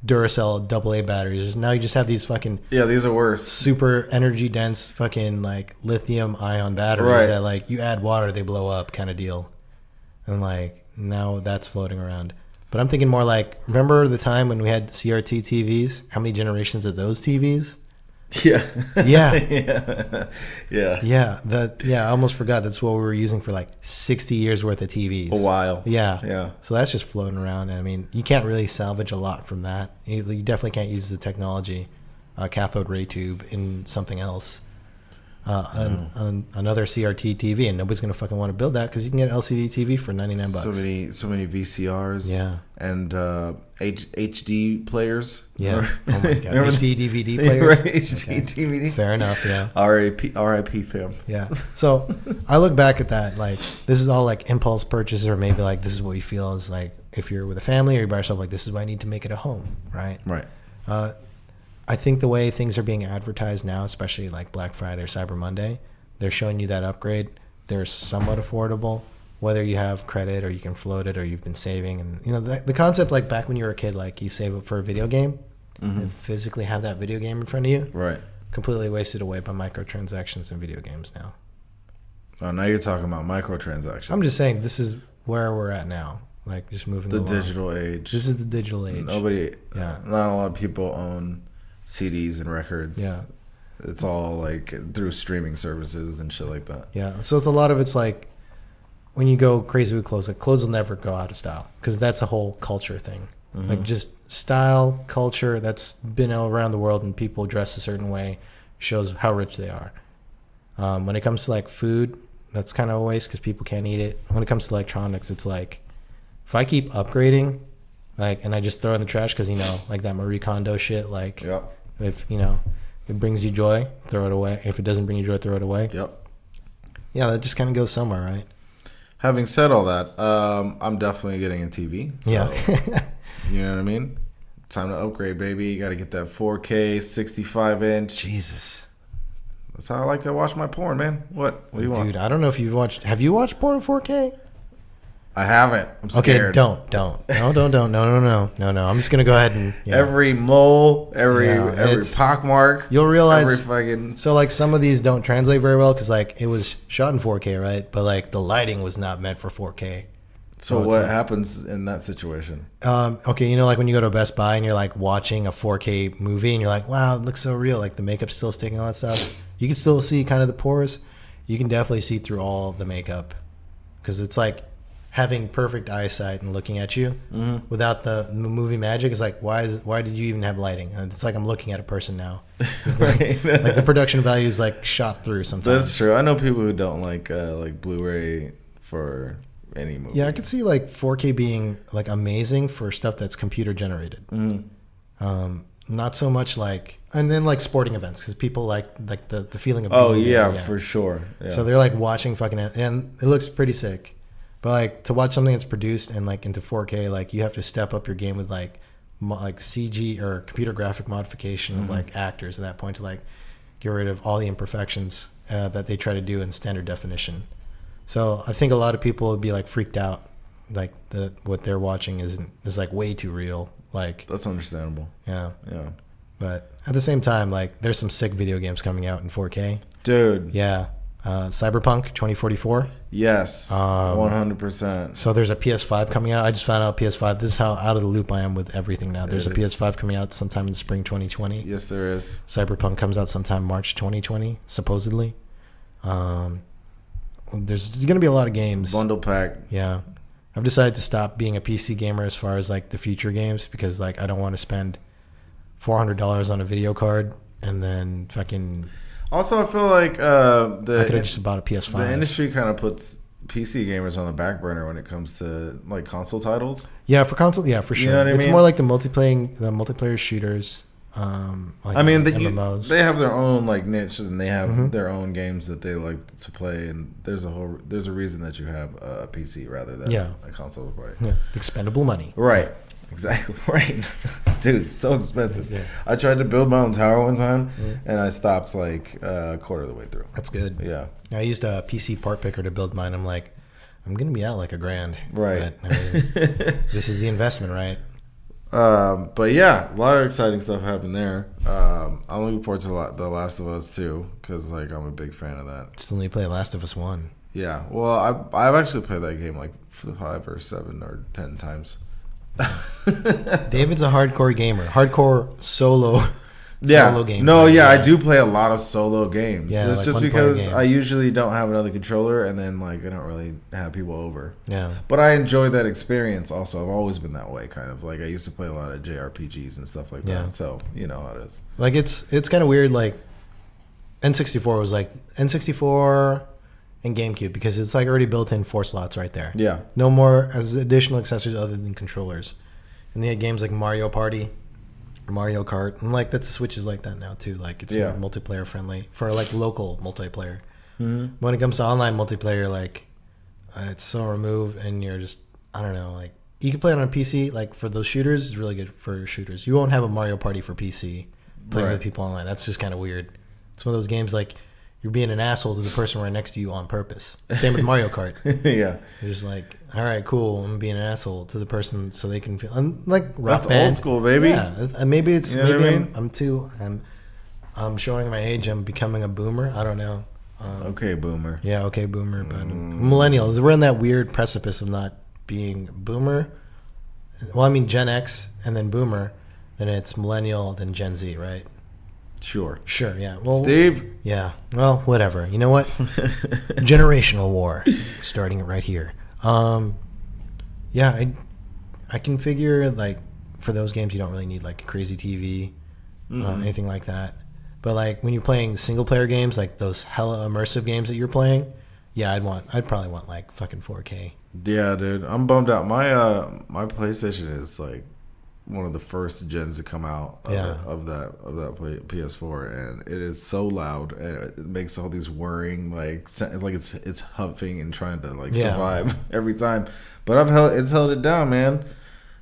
Duracell AA batteries. Now you just have these fucking... Yeah, these are worse. Super energy dense fucking like lithium ion batteries that like you add water, they blow up kind of deal. And like now that's floating around. But I'm thinking more like, remember the time when we had CRT TVs? How many generations of those TVs? Yeah. Yeah. Yeah. I almost forgot that's what we were using for like 60 years worth of TVs. A while. Yeah. So that's just floating around. I mean, you can't really salvage a lot from that. You definitely can't use the technology, cathode ray tube in something else. Another CRT TV, and nobody's gonna fucking want to build that because you can get an LCD TV for $99. So many VCRs. Yeah. And HD players. Yeah. Oh my God. HD DVD players. Right. HD DVD. Fair enough. Yeah. RIP fam. Yeah. So I look back at that like this is all like impulse purchases, or maybe like this is what you feel is like if you're with a family or you're by yourself, like this is what I need to make it a home, right? Right. I think the way things are being advertised now, especially like Black Friday or Cyber Monday, they're showing you that upgrade. They're somewhat affordable, whether you have credit or you can float it or you've been saving. And you know the concept, like back when you were a kid, like you save up for a video game and physically have that video game in front of you. Right. Completely wasted away by microtransactions in video games now. Oh, now you're talking about microtransactions. I'm just saying this is where we're at now. Like just moving the along. Digital age. This is the digital age. Not a lot of people own CDs and records. Yeah. It's all like through streaming services and shit like that. Yeah. So it's a lot of it's like when you go crazy with clothes, like clothes will never go out of style because that's a whole culture thing. Like just style, culture that's been around the world and people dress a certain way shows how rich they are. When it comes to like food, that's kind of a waste because people can't eat it. When it comes to electronics, it's like if I keep upgrading, like, and I just throw it in the trash because, you know, like that Marie Kondo shit, like, if, you know, it brings you joy, throw it away. If it doesn't bring you joy, throw it away. Yep. Yeah, that just kind of goes somewhere, right? Having said all that, I'm definitely getting a TV. So, yeah. You know what I mean? Time to upgrade, baby. You got to get that 4K, 65-inch. Jesus. That's how I like to watch my porn, man. What do you want? Dude, I don't know if you've watched... Have you watched porn in 4K? I haven't. I'm scared. Okay, don't. No. I'm just gonna go ahead and every mole, every pockmark. You'll realize fucking. So like some of these don't translate very well because like it was shot in 4K, right? But like the lighting was not meant for 4K. So what happens in that situation? Okay, you know, like when you go to Best Buy and you're like watching a 4K movie and you're like, wow, it looks so real. Like the makeup's still sticking, all that stuff. You can still see kind of the pores. You can definitely see through all the makeup because it's like having perfect eyesight and looking at you without the movie magic is like, why did you even have lighting? And it's like I'm looking at a person now. Like the production value is like shot through sometimes. That's true. I know people who don't like Blu-ray for any movie. Yeah, I could see like 4K being like amazing for stuff that's computer generated. Not so much like, and then like sporting events because people like the feeling of being there. Yeah, for sure. Yeah. So they're like watching fucking, and it looks pretty sick. But like to watch something that's produced and like into 4K, like you have to step up your game with like CG or computer graphic modification of like actors at that point to like get rid of all the imperfections that they try to do in standard definition. So I think a lot of people would be like freaked out, like what they're watching is like way too real. Like that's understandable. Yeah. Yeah. But at the same time, like there's some sick video games coming out in 4K. Dude. Yeah. Cyberpunk 2044. Yes, 100%. So there's a PS5 coming out. I just found out PS5. This is how out of the loop I am with everything now. There's a PS5 coming out sometime in spring 2020. Yes, there is. Cyberpunk comes out sometime March 2020, supposedly. There's going to be a lot of games. Bundle pack. Yeah. I've decided to stop being a PC gamer as far as like the future games because like I don't want to spend $400 on a video card and then fucking. Also, I feel like I could have just bought a PS5. The industry kind of puts PC gamers on the back burner when it comes to like console titles. Yeah, for console, yeah, for sure. You know what I it's mean? more like the multiplayer shooters. Like I mean, MMOs. they have their own like niche and they have their own games that they like to play, and there's a reason that you have a PC rather than a console to play. Yeah, expendable money. Right. Exactly. Right. Dude, it's so expensive. Yeah. I tried to build my own tower one time and I stopped like a quarter of the way through. That's good. Yeah. I used a PC part picker to build mine. I'm like, I'm gonna be out like $1,000. Right. But, I mean, this is the investment, right? But yeah, a lot of exciting stuff happened there. I'm looking forward to The Last of Us too, because like I'm a big fan of that. Still need to play Last of Us 1. Yeah, well, I've actually played that game like 5 or 7 or 10 times. David's a hardcore gamer, hardcore solo game. No, yeah, I do play a lot of solo games. Yeah, it's like just one-player because games. I usually don't have another controller, and then like I don't really have people over. Yeah, but I enjoy that experience. Also, I've always been that way, kind of like I used to play a lot of JRPGs and stuff like that. So you know how it is. Like it's kind of weird. Like N64 was like N64 and GameCube because it's like already built in 4 slots right there. Yeah, no more as additional accessories other than controllers. And they had games like Mario Party, Mario Kart, and like that's Switch is like that now too. Like it's more multiplayer friendly for like local multiplayer. Mm-hmm. When it comes to online multiplayer, like it's so removed, and you're just I don't know. Like you can play it on a PC. Like for those shooters, it's really good for shooters. You won't have a Mario Party for PC playing with people online. That's just kind of weird. It's one of those games like you're being an asshole to the person right next to you on purpose. Same with Mario Kart. Yeah, it's just like, all right, cool. I'm being an asshole to the person so they can feel. I'm like Rock that's Band. old school, baby. Yeah, maybe it's you know maybe I'm too. I'm showing my age. I'm becoming a boomer. I don't know. Okay, boomer. Yeah, okay, boomer. But millennials, we're in that weird precipice of not being boomer. Well, I mean Gen X and then boomer, then it's millennial, then Gen Z, right? Sure, yeah. Well, Steve? Yeah. Well, whatever. You know what? Generational war. Starting it right here. Yeah, I can figure, like, for those games, you don't really need, like, a crazy TV, anything like that. But, like, when you're playing single-player games, like those hella immersive games that you're playing, yeah, I'd probably want, like, fucking 4K. Yeah, dude. I'm bummed out. My PlayStation is, like, one of the first gens to come out of that PS4, and it is so loud, and it makes all these whirring like it's huffing and trying to like survive every time. But it's held it down, man.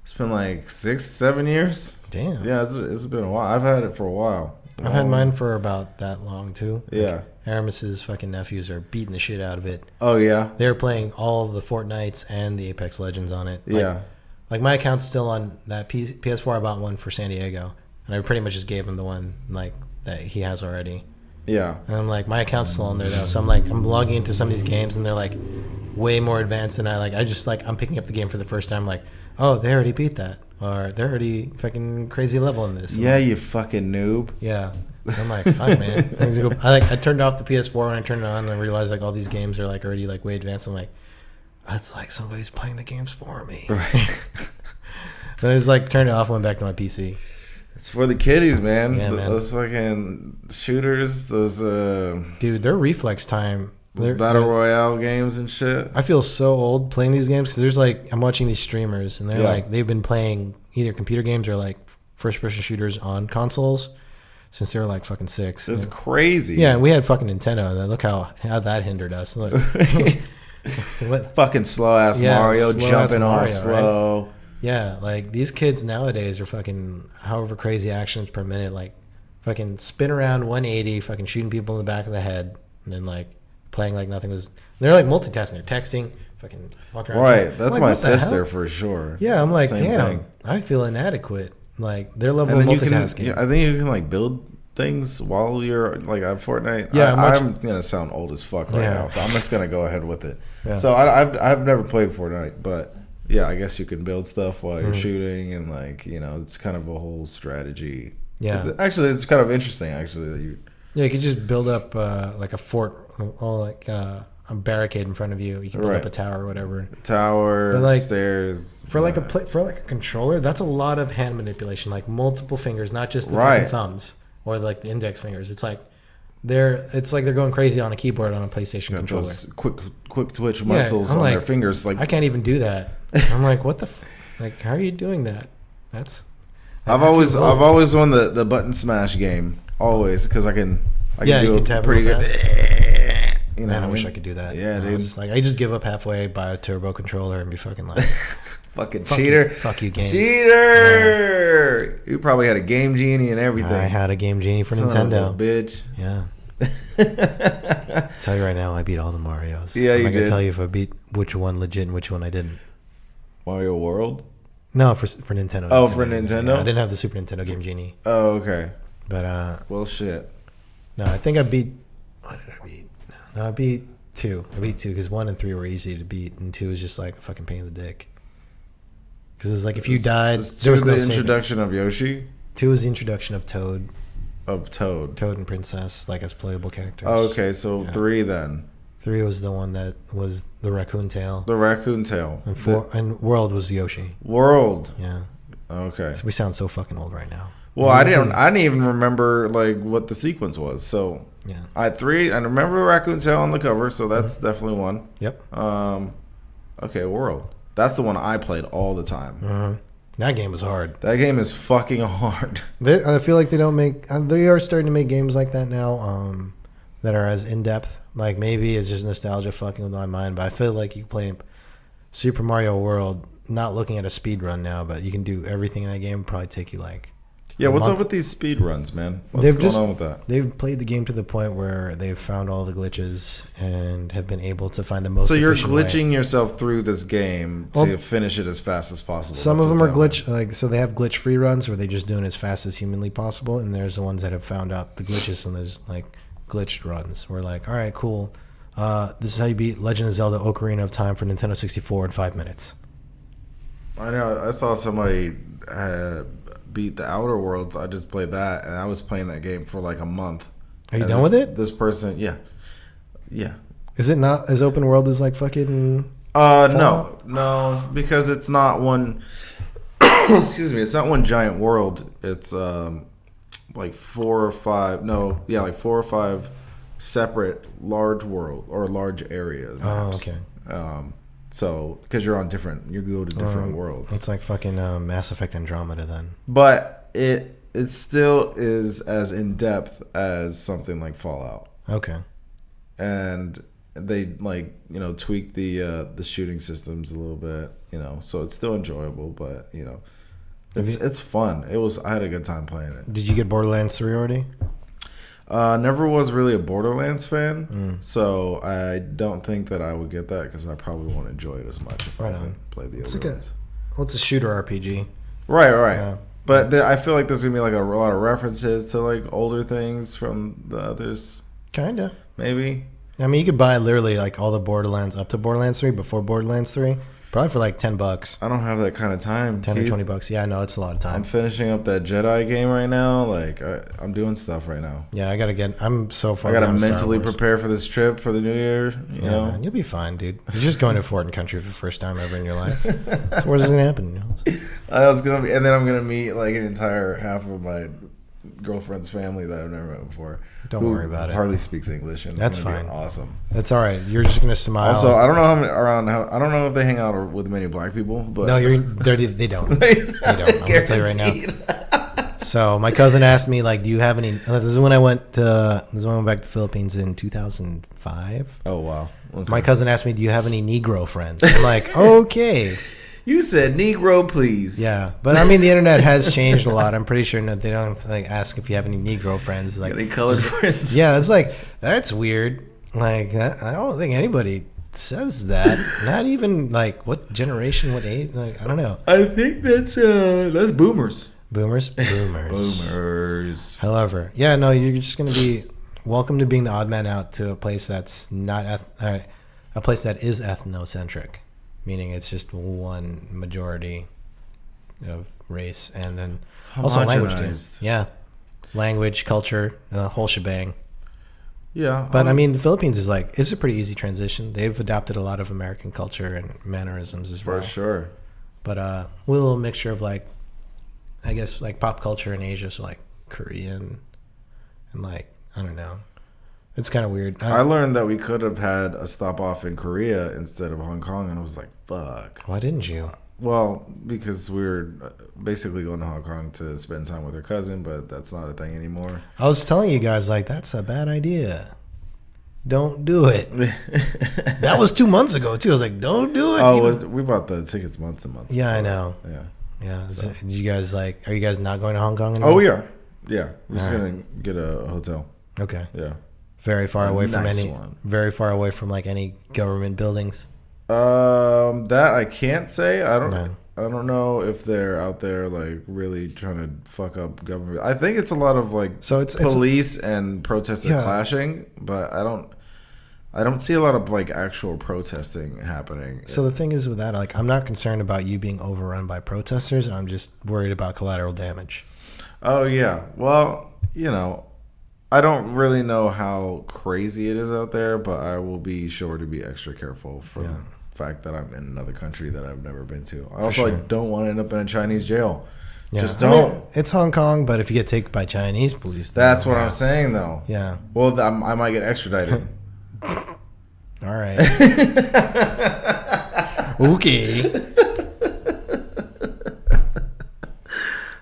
It's been like 6-7 years. Damn. Yeah, it's been a while. I've had it for a while. I've had mine for about that long too. Yeah. Like, Aramis's fucking nephews are beating the shit out of it. Oh yeah. They're playing all the Fortnites and the Apex Legends on it. Yeah. Like my account's still on that PS4. I bought one for San Diego, and I pretty much just gave him the one like that he has already. Yeah. And I'm like, my account's still on there though, so I'm logging into some of these games, and they're like way more advanced than I'm picking up the game for the first time, like, oh, they already beat that, or they're already fucking crazy level in this. Yeah, you fucking noob. Yeah. So I'm like, fuck, man. I turned off the PS4 when I turned it on, and I realized like all these games are like already like way advanced. I'm like, that's like somebody's playing the games for me. Right. Then I just like turned it off, went back to my PC. It's for the kiddies, man. Yeah, man. Those fucking shooters, those dude, their reflex time. Those battle royale games and shit. I feel so old playing these games because there's like I'm watching these streamers and they're like they've been playing either computer games or like first person shooters on consoles since they were like fucking 6. It's crazy. Yeah, and we had fucking Nintendo, and look how that hindered us. Look. What fucking slow ass Mario jumping all slow. Right? Yeah, like these kids nowadays are fucking however crazy actions per minute, like fucking spin around 180, fucking shooting people in the back of the head, and then like playing like nothing was. They're like multitasking, they're texting, fucking walking around. Right, that's like, my sister for sure. Yeah, I'm like, damn, I feel inadequate. Like their level of multitasking. I think you can like build things while you're like at Fortnite? Yeah, I'm gonna sound old as fuck right now. I'm just gonna go ahead with it. Yeah. So I've never played Fortnite, but yeah, I guess you can build stuff while you're shooting, and like it's kind of a whole strategy. Yeah, actually, it's kind of interesting. Actually, that you. Yeah, you could just build up like a fort, or like a barricade in front of you. You can build up a tower or whatever. Tower, like, stairs. For like a controller, that's a lot of hand manipulation, like multiple fingers, not just the fucking thumbs or like the index fingers. It's like they're going crazy on a keyboard on a PlayStation controller. Those quick twitch muscles on their fingers. Like I can't even do that. I'm like, what the like? How are you doing that? I've always won the button smash game. Always, because I can do it pretty good. Man, I wish I could do that. Yeah, dude. I just give up halfway, buy a turbo controller, and be fucking like, fucking cheater. Fuck you, game. Cheater! You probably had a Game Genie and everything. I had a Game Genie for Nintendo. Of a bitch. Yeah. I'll tell you right now, I beat all the Marios. Yeah, I'm not going to tell you if I beat which one legit and which one I didn't. Mario World? No, for Nintendo. Oh, for Nintendo? Yeah, I didn't have the Super Nintendo Game Genie. Oh, okay. But well, shit. No, I think I beat. What did I beat? No, I beat 2. I beat 2 because 1 and 3 were easy to beat, and 2 was just like a fucking pain in the dick. Because it's like if you died, there was no introduction of Yoshi. 2 was the introduction of Toad. Toad and Princess, like as playable characters. Oh, okay, so 3 then. 3 was the one that was the raccoon tail. The raccoon tail. And 4 and World was Yoshi. World. Yeah. Okay. So we sound so fucking old right now. Well, I didn't even remember like what the sequence was. So yeah, I had 3. I remember raccoon tail on the cover, so that's definitely one. Yep. Okay, World. That's the one I played all the time. That game was hard. That game is fucking hard. I feel like they don't make. They are starting to make games like that now, that are as in depth. Like maybe it's just nostalgia fucking with my mind, but I feel like you can play Super Mario World, not looking at a speed run now, but you can do everything in that game. Probably take you like. Yeah, what's up with these speed runs, man? What's going on with that? They've played the game to the point where they've found all the glitches and have been able to find the most efficient So you're glitching yourself through this game to finish it as fast as possible. Some of them are so they have glitch-free runs where they're just doing it as fast as humanly possible, and there's the ones that have found out the glitches, and there's like glitched runs. We're like, all right, cool. This is how you beat Legend of Zelda: Ocarina of Time for Nintendo 64 in 5 minutes. I know. I saw somebody beat the Outer Worlds. I just played that, and I was playing that game for like a month. Are you done with it? This person, yeah. Is it not as open world as like fucking? No, because it's not one. Excuse me, it's not one giant world. It's like 4 or 5. No, yeah, like 4 or 5 separate large world or large areas. Maps. Oh, okay. So, because you go to different worlds. It's like fucking Mass Effect Andromeda then. But it still is as in depth as something like Fallout. Okay. And they tweak the shooting systems a little bit, so it's still enjoyable, but it's fun. I had a good time playing it. Did you get Borderlands 3 already? Never was really a Borderlands fan, so I don't think that I would get that because I probably won't enjoy it as much if I didn't play the other ones. It's a shooter RPG. Right. Yeah. But I feel like there's going to be like a lot of references to like older things from the others. Kinda. Maybe. I mean, you could buy literally like all the Borderlands up to Borderlands 3 before Borderlands 3. Probably for like $10. I don't have that kind of time. 10 or $20. Yeah, I know it's a lot of time. I'm finishing up that Jedi game right now. Like I'm doing stuff right now. Yeah, I'm so far. I gotta mentally prepare for this trip for the New Year. You know, man, you'll be fine, dude. You're just going to a foreign country for the first time ever in your life. So where's it gonna happen? I was gonna be, and then I'm gonna meet like an entire half of my girlfriend's family that I've never met before. Don't worry about it. Hardly speaks English, and that's fine. Awesome. That's all right. You're just gonna smile. Also, I don't know I don't know if they hang out with many black people, but no, they don't. They don't. I'm gonna tell you right now. So my cousin asked me, like, do you have any? This is when I went back to the Philippines in 2005. Oh wow. Okay. My cousin asked me, do you have any Negro friends? I'm like, okay. You said Negro, please. Yeah, but I mean, the internet has changed a lot. I'm pretty sure that they don't like ask if you have any Negro friends. Like any colored friends. Yeah, it's like that's weird. Like I don't think anybody says that. Not even like what generation, what age. Like I don't know. I think that's boomers. Boomers. Boomers. However, yeah, no, you're just gonna be welcome to being the odd man out to a place that's not a place that is ethnocentric, meaning it's just one majority of race, and then also language too. Yeah, language, culture, the whole shebang. Yeah, but I mean, the Philippines is like, it's a pretty easy transition. They've adopted a lot of American culture and mannerisms as well. For sure. But with a little mixture of like, I guess like pop culture in Asia, so like Korean and like, I don't know. It's kind of weird. I learned that we could have had a stop off in Korea instead of Hong Kong, and I was like, fuck. Why didn't you? Well, because we were basically going to Hong Kong to spend time with her cousin, but that's not a thing anymore. I was telling you guys, like, that's a bad idea. Don't do it. That was 2 months ago, too. I was like, don't do it. Oh, we bought the tickets months and months ago. I know. Yeah. So. Did you guys, like, are you guys not going to Hong Kong anymore? Oh, we are. Yeah. We're just going to get a hotel. Okay. Yeah. Very far away from very far away from, like, any government buildings. That I can't say. I don't know if they're out there like really trying to fuck up government. I think it's a lot of like police and protesters clashing, but I don't see a lot of like actual protesting happening. So the thing is with that, like, I'm not concerned about you being overrun by protesters. I'm just worried about collateral damage. Oh yeah. Well, I don't really know how crazy it is out there, but I will be sure to be extra careful for the fact that I'm in another country that I've never been to. I also don't want to end up in a Chinese jail. Yeah. Just don't. I mean, it's Hong Kong, but if you get taken by Chinese police, that's what I'm saying, though. Yeah. Well, I might get extradited. All right. Okay.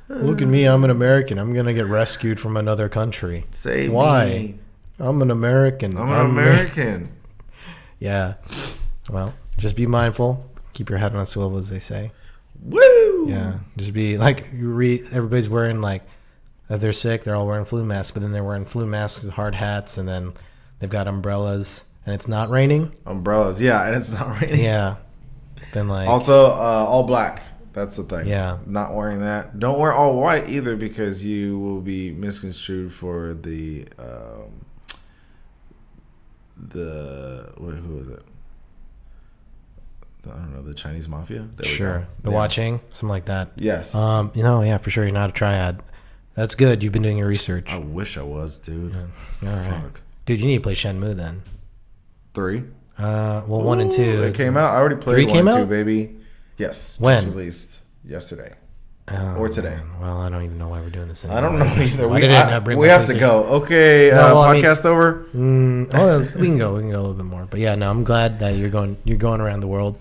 Look at me, I'm an American. I'm going to get rescued from another country. Say why? Me. I'm an American. I'm an American. Yeah. Well, just be mindful. Keep your head on a swivel, as they say. Woo! Yeah. Just be like, everybody's wearing like, if they're sick, they're all wearing flu masks, but then they're wearing flu masks with hard hats, and then they've got umbrellas, and it's not raining. Umbrellas, yeah, and it's not raining. Yeah. Then like. Also, all black. That's the thing. Yeah. Not wearing that. Don't wear all white either, because you will be misconstrued for the who is it? I don't know, the Chinese mafia? Sure. The Watching, something like that. Yes. Yeah, for sure. You're not a triad. That's good. You've been doing your research. I wish I was, dude. Yeah. All right. Fuck. Dude, you need to play Shenmue then. 3? 1 and 2. It came out. I already played 3 1 and 2, baby. Yes. When? Just released yesterday. Oh, or today. Man. Well, I don't even know why we're doing this anymore. I don't know either. We have to go. Okay, podcast over. We can go. We can go a little bit more. But yeah, no, I'm glad that you're going around the world.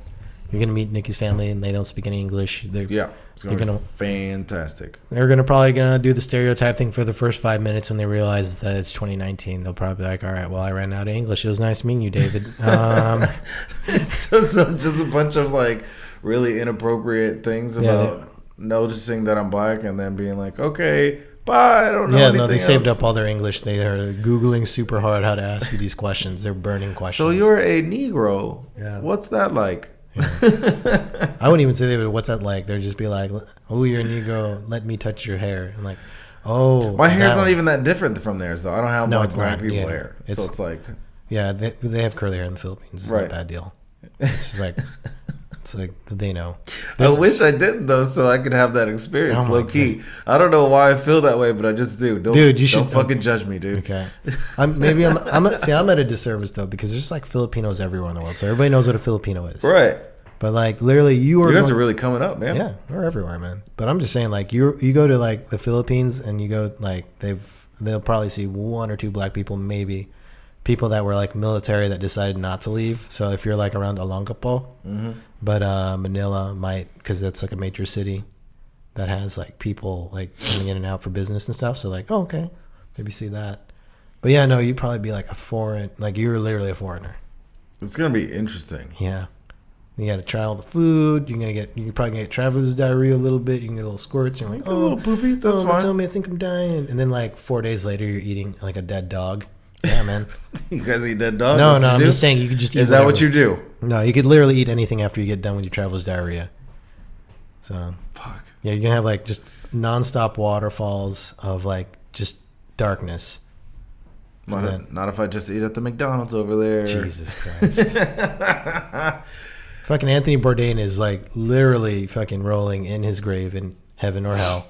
You're gonna meet Nikki's family, and they don't speak any English. It's gonna be fantastic. They're probably gonna do the stereotype thing for the first 5 minutes when they realize that it's 2019. They'll probably be like, "All right, well, I ran out of English. It was nice meeting you, David." So just a bunch of like really inappropriate things about noticing that I'm black, and then being like, "Okay, bye." I don't know. Yeah, no, they saved up all their English. They are Googling super hard how to ask you these questions. They're burning questions. So you're a Negro. Yeah. What's that like? Yeah. I wouldn't even say they would. What's that like? They'd just be like, "Oh, you're a Negro. Let me touch your hair." I'm like, "Oh, my hair's not even that different from theirs, though. I don't have black people hair, so it's like, yeah, they have curly hair in the Philippines. It's not a bad deal. It's like they know. I wish I didn't though, so I could have that experience. Low key, God. I don't know why I feel that way, but I just do. Dude, you should fucking judge me, dude. Okay, I'm at a disservice though, because there's like Filipinos everywhere in the world, so everybody knows what a Filipino is, right? But like literally, you guys are really coming up, man. Yeah, we're everywhere, man. But I'm just saying, like you go to like the Philippines, and you go like they'll probably see 1 or 2 black people, maybe. People that were like military that decided not to leave. So if you're like around Olongapo, but Manila might, because that's like a major city that has like people like coming in and out for business and stuff. So like, oh, okay, maybe see that. But yeah, no, you'd probably be like a foreign, like you're literally a foreigner. It's gonna be interesting. Yeah, you got to try all the food. You're probably gonna get traveler's diarrhea a little bit. You can get a little squirts. And you're like, a little poopy. That's fine. Tell me, I think I'm dying. And then like 4 days later, you're eating like a dead dog. Yeah, man. You guys eat dead dogs? No, I'm just saying you could just eat. Is that what you do? No, you could literally eat anything after you get done with your traveler's diarrhea. So, fuck. Yeah, you're gonna have like just nonstop waterfalls of like just darkness. Not if I just eat at the McDonald's over there. Jesus Christ. Fucking Anthony Bourdain is like literally fucking rolling in his grave in heaven or hell,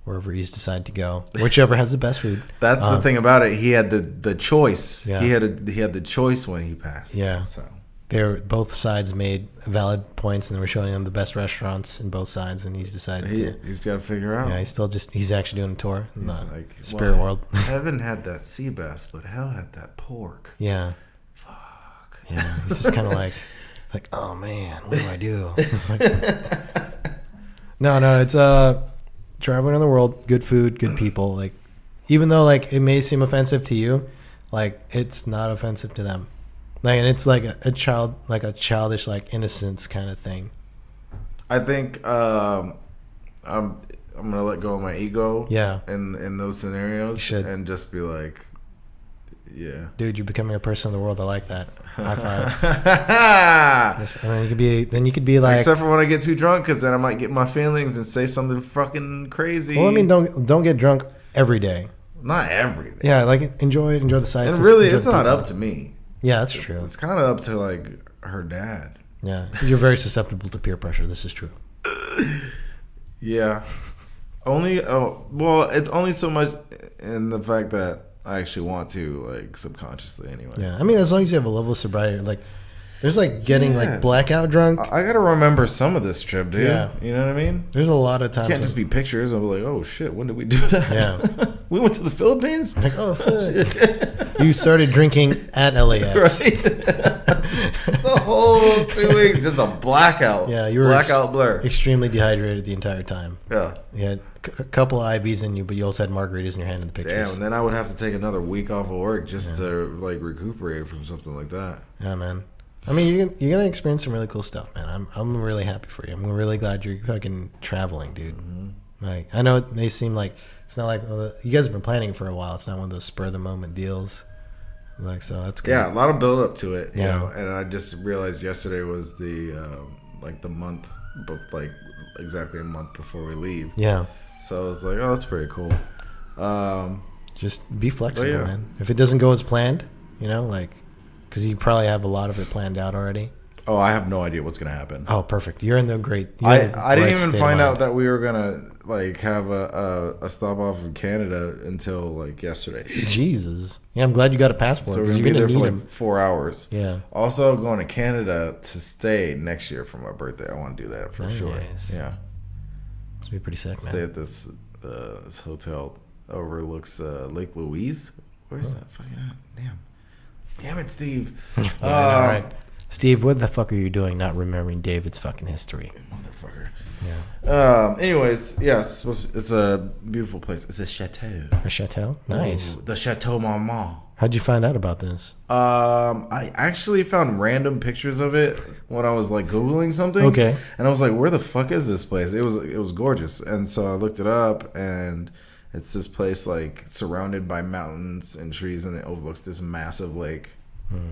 wherever he's decided to go, whichever has the best food. That's the thing about it. He had the choice. Yeah. He had the choice when he passed. Yeah. So Both sides made valid points, and they were showing him the best restaurants in both sides, and he's decided he's got to figure out. Yeah, he's actually doing a tour in the like, spirit world. Heaven had that sea bass, but hell had that pork. Yeah. Fuck. Yeah. He's just kind of like, oh man, what do I do? It's like, no, it's traveling around the world, good food, good people. Like, even though like it may seem offensive to you, like it's not offensive to them. Like, and it's like a childish, like innocence kind of thing. I think I'm gonna let go of my ego. Yeah. In those scenarios, You should. And just be like, yeah, dude, you're becoming a person of the world. I like that. High five. And then you could be like, except for when I get too drunk, because then I might get my feelings and say something fucking crazy. Well, I mean, don't get drunk every day. Not every day. Yeah, like enjoy the sights. And really, it's not up to me. Yeah, that's true. It's kind of up to like her dad. Yeah, you're very susceptible to peer pressure. This is true. Yeah. It's only so much in the fact that I actually want to, like, subconsciously anyway. Yeah, I mean, as long as you have a level of sobriety, like, there's like getting like blackout drunk. I gotta remember some of this trip, dude. Yeah. You know what I mean? There's a lot of times. It can't just be pictures. I'll be like, oh shit, when did we do that? Yeah. We went to the Philippines? Like, oh, fuck. You started drinking at LAX. Right. The whole 2 weeks, just a blackout. Yeah, you were blackout blur. Extremely dehydrated the entire time. Yeah. You had a couple of IVs in you, but you also had margaritas in your hand in the pictures. Damn, and then I would have to take another week off of work just to like recuperate from something like that. Yeah, man. I mean, you're gonna experience some really cool stuff, man. I'm really happy for you. I'm really glad you're fucking traveling, dude. Mm-hmm. Like, I know it may seem like it's not like you guys have been planning for a while. It's not one of those spur of the moment deals. Like, so that's good. Yeah, a lot of build up to it. You Yeah. know, and I just realized yesterday was the the month, but like exactly a month before we leave. Yeah. So I was like, oh, that's pretty cool. Just be flexible, yeah. man. If it doesn't go as planned, like, because you probably have a lot of it planned out already. Oh, I have no idea what's gonna happen. Oh, perfect. You're in the great. I didn't even find out that we were gonna like have a stop off in Canada until like yesterday. Jesus. Yeah, I'm glad you got a passport. So we're because gonna be there for them. like 4 hours. Yeah. Also going to Canada to stay next year for my birthday. I want to do that for sure. Yeah. It's gonna be pretty sick, man. Stay at this hotel overlooks Lake Louise. Where's that fucking at? Damn it, Steve. All right. Steve, what the fuck are you doing not remembering David's fucking history? Motherfucker. Yeah. Anyways, yes, it's a beautiful place. It's a chateau. A chateau? Nice. Ooh, the Chateau Marmont. How'd you find out about this? I actually found random pictures of it when I was like Googling something. Okay. And I was like, where the fuck is this place? It was gorgeous. And so I looked it up, and it's this place like surrounded by mountains and trees, and it overlooks this massive lake.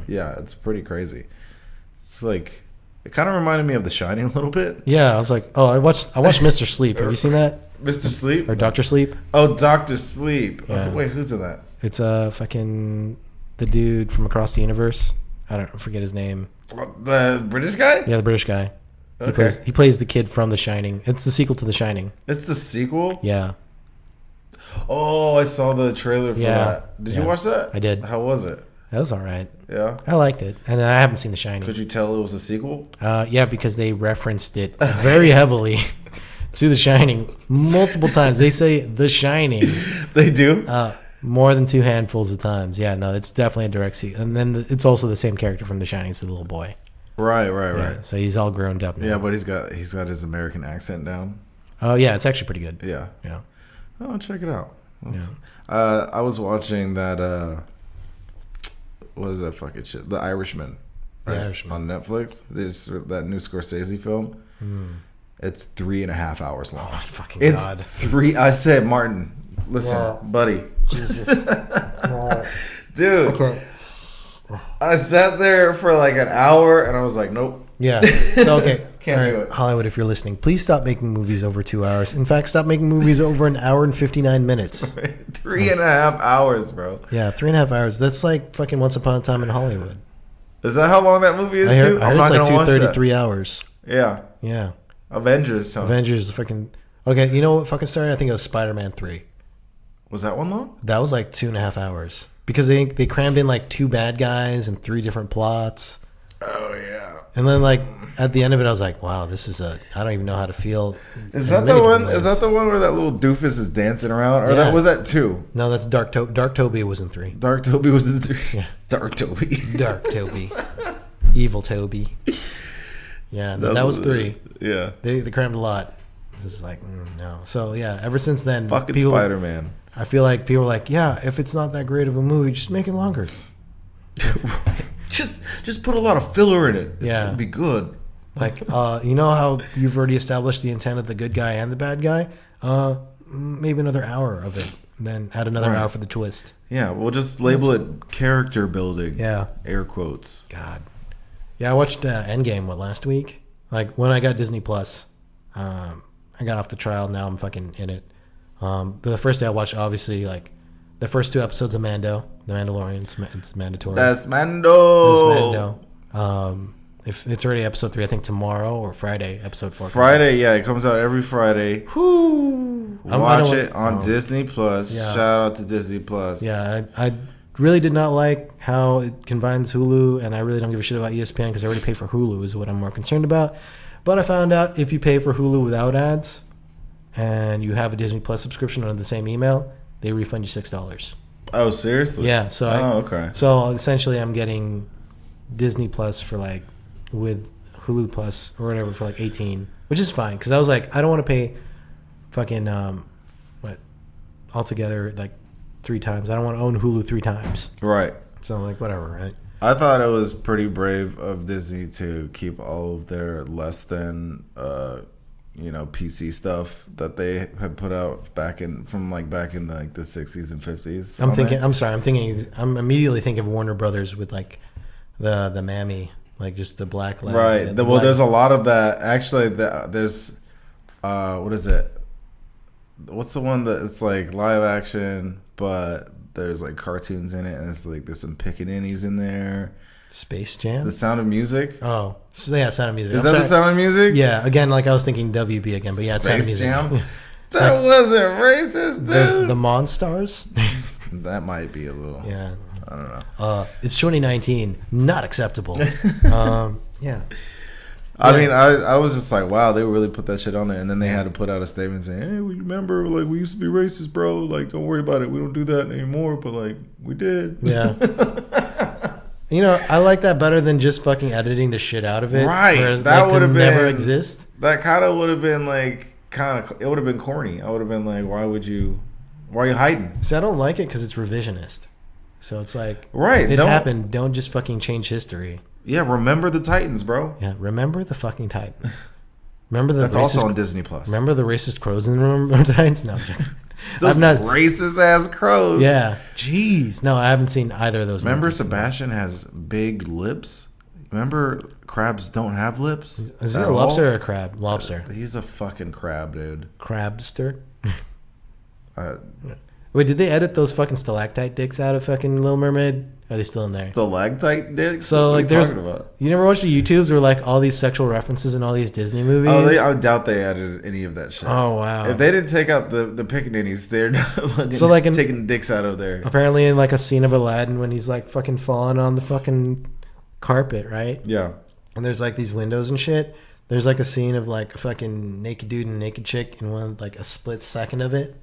Yeah, it's pretty crazy. It's like, it kind of reminded me of The Shining a little bit. Yeah, I was like, oh, I watched Mr. Sleep. Have you seen that? Mr. Sleep? Or Dr. Sleep? Oh, Dr. Sleep. Yeah. Oh, wait, who's in that? It's fucking the dude from across the universe. I forget his name. The British guy? Yeah, the British guy. Okay. He plays the kid from The Shining. It's the sequel to The Shining. It's the sequel? Yeah. Oh, I saw the trailer for that. Did you watch that? I did. How was it? That was all right. Yeah. I liked it. And I haven't seen The Shining. Could you tell it was a sequel? Yeah, because they referenced it very heavily to The Shining multiple times. They say The Shining. They do? More than 2 handfuls of times. Yeah, no, it's definitely a direct sequel. And then it's also the same character from The Shining. It's the little boy. Right. Yeah, so he's all grown up now. Yeah, but he's got his American accent down. Oh, yeah, it's actually pretty good. Yeah. Yeah. Oh, check it out. I was watching that what is that fucking shit? The Irishman. Right? The Irishman. On Netflix. That new Scorsese film. It's 3.5 hours long. Oh, my fucking it's God. 3. I said, Martin, listen, buddy. Jesus. Dude. Okay. I sat there for like an hour and I was like, nope. Yeah. So, okay. Can't do it. Hollywood, if you're listening, please stop making movies over 2 hours. In fact, stop making movies over an hour and 59 minutes. 3.5 hours, bro. Yeah, 3.5 hours. That's like fucking Once Upon a Time in Hollywood. Is that how long that movie is, too? I heard it's like 233 hours. Yeah. Yeah. Avengers. So. Avengers, fucking... Okay, you know what fucking started? I think it was Spider-Man 3. Was that one long? That was like 2.5 hours. Because they crammed in like 2 bad guys and 3 different plots. Oh, yeah. And then like at the end of it, I was like, wow, this is I don't even know how to feel. Is that the one? Is that the one where that little doofus is dancing around? Or was that 2? No, that's Dark Toby was in 3. Dark Toby was in 3. Yeah. Dark Toby. Dark Toby. Evil Toby. Yeah, that was 3. Yeah. They crammed a lot. This is like, no. So yeah, ever since then, fucking Spider-Man. I feel like people are like, yeah, if it's not that great of a movie, just make it longer. Just put a lot of filler in it. Yeah. It'd be good. Like, you know how you've already established the intent of the good guy and the bad guy? Maybe another hour of it. Then add another hour for the twist. Yeah, we'll just label it character building. Yeah. Air quotes. God. Yeah, I watched Endgame, last week? Like, when I got Disney Plus, I got off the trial. Now I'm fucking in it. The first day I watched, obviously, like, the first 2 episodes of Mando, The Mandalorian. It's mandatory. That's Mando. That's Mando. If it's already episode 3, I think tomorrow or Friday, episode 4. Friday, yeah, it comes out every Friday. Whoo! Watch it on Disney Plus. Yeah. Shout out to Disney Plus. Yeah, I really did not like how it combines Hulu, and I really don't give a shit about ESPN because I already pay for Hulu is what I'm more concerned about. But I found out if you pay for Hulu without ads and you have a Disney Plus subscription under the same email, they refund you $6. Oh, seriously? Yeah. So okay. So essentially, I'm getting Disney Plus for like with Hulu Plus or whatever for like $18, which is fine because I was like, I don't want to pay fucking altogether like 3 times. I don't want to own Hulu 3 times. Right. So like whatever, right? I thought it was pretty brave of Disney to keep all of their less than PC stuff that they had put out back in the 60s and 50s. I'm immediately thinking of Warner Brothers with like the Mammy, like just the black lab. Right. There's a lot of that. Actually, there's what is it? What's the one that it's like live action, but there's like cartoons in it, and it's like there's some pickaninnies in there. Space Jam? The Sound of Music? Oh. So yeah, Sound of Music. Is that The Sound of Music? Yeah. Again, like I was thinking WB again, but yeah, it's Sound of Music. Space Jam? That wasn't racist, dude. There's the Monstars. That might be a little... Yeah. I don't know. It's 2019. Not acceptable. Yeah. I mean, I was just like, wow, they really put that shit on there. And then they had to put out a statement saying, hey, we remember, like, we used to be racist, bro. Like, don't worry about it. We don't do that anymore. But, like, we did. Yeah. I like that better than just fucking editing the shit out of it. Right. That would have been... never exist. That kind of would have been, like, it would have been corny. I would have been like, why are you hiding? See, I don't like it because it's revisionist. So it's like, right, it happened. Don't just fucking change history. Yeah, remember the Titans, bro. Yeah, remember the fucking Titans. Remember the That's also on Disney Plus. Remember the racist crows in the room? Remember the Titans? No, I'm not racist ass crows. Yeah, jeez. No, I haven't seen either of those. Remember Sebastian has big lips. Remember crabs don't have lips. Is he a lobster or a crab? Lobster. He's a fucking crab, dude. Crabster. Wait, did they edit those fucking stalactite dicks out of fucking Little Mermaid? Are they still in there? Stalactite dicks? So what like, there's. You never watched the YouTubes where like all these sexual references in all these Disney movies? Oh, I doubt they added any of that shit. Oh wow! If they didn't take out the pickaninnies, they're not fucking taking dicks out of there. Apparently, in like a scene of Aladdin when he's like fucking falling on the fucking carpet, right? Yeah. And there's like these windows and shit. There's like a scene of like a fucking naked dude and naked chick in one like a split second of it.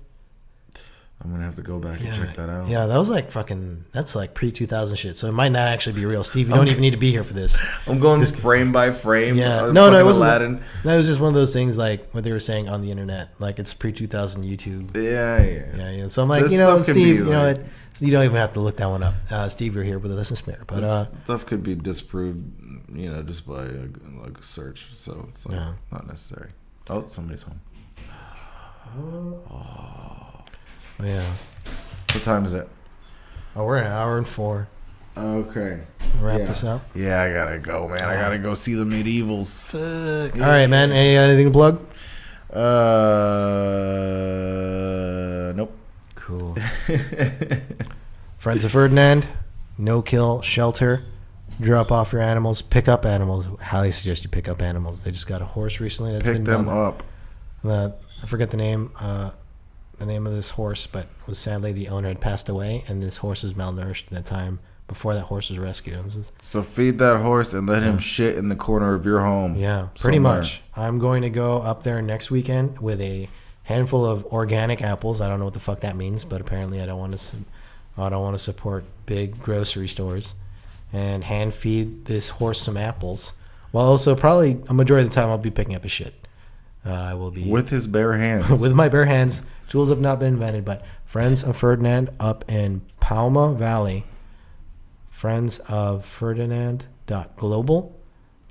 I'm gonna have to go back and check that out. Yeah, that was like fucking. That's like pre-2000 shit. So it might not actually be real. Steve, you don't even need to be here for this. I'm going frame by frame. Yeah, no, it wasn't. Aladdin. That was just one of those things like what they were saying on the internet. Like it's pre-2000 YouTube. Yeah. So I'm like, Steve, you know what? You don't even have to look that one up. Steve, you're here with us in Spare. But this stuff could be disproved, just by a search. So it's like not necessary. Oh, somebody's home. Yeah. What time is it? Oh, we're an hour and 4. Okay. Wrap this up. Yeah, I gotta go, man. I gotta go see the medievals. Fuck. All right, man. Anything to plug? Nope. Cool. Friends of Ferdinand, no kill shelter. Drop off your animals. Pick up animals. Highly suggest you pick up animals. They just got a horse recently. Pick them up. I forget the name. The name of this horse, but was sadly the owner had passed away, and this horse was malnourished at that time before that horse was rescued. So feed that horse and let him shit in the corner of your home. Yeah, pretty much. I'm going to go up there next weekend with a handful of organic apples. I don't know what the fuck that means, but apparently I don't want to support big grocery stores, and hand feed this horse some apples. Well, also probably a majority of the time I'll be picking up his shit. I will be with his bare hands. With my bare hands. Tools have not been invented, but Friends of Ferdinand up in Palma Valley. Friends of Ferdinand.global.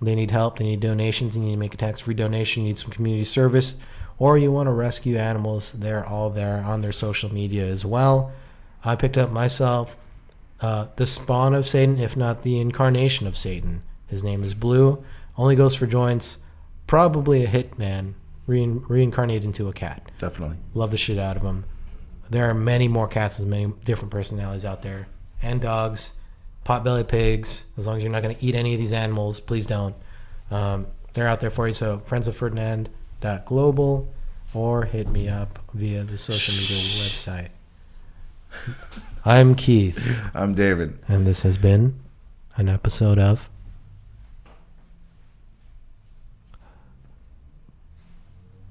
They need help. They need donations. You need to make a tax-free donation. You need some community service. Or you want to rescue animals. They're all there on their social media as well. I picked up myself the spawn of Satan, if not the incarnation of Satan. His name is Blue. Only goes for joints. Probably a hitman. Reincarnated into a cat. Definitely. Love the shit out of him. There are many more cats with many different personalities out there. And dogs. Pot-bellied pigs. As long as you're not going to eat any of these animals, please don't. They're out there for you. So friendsofFerdinand.global or hit me up via the social media website. I'm Keith. I'm David. And this has been an episode of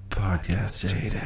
Podcast Jaded.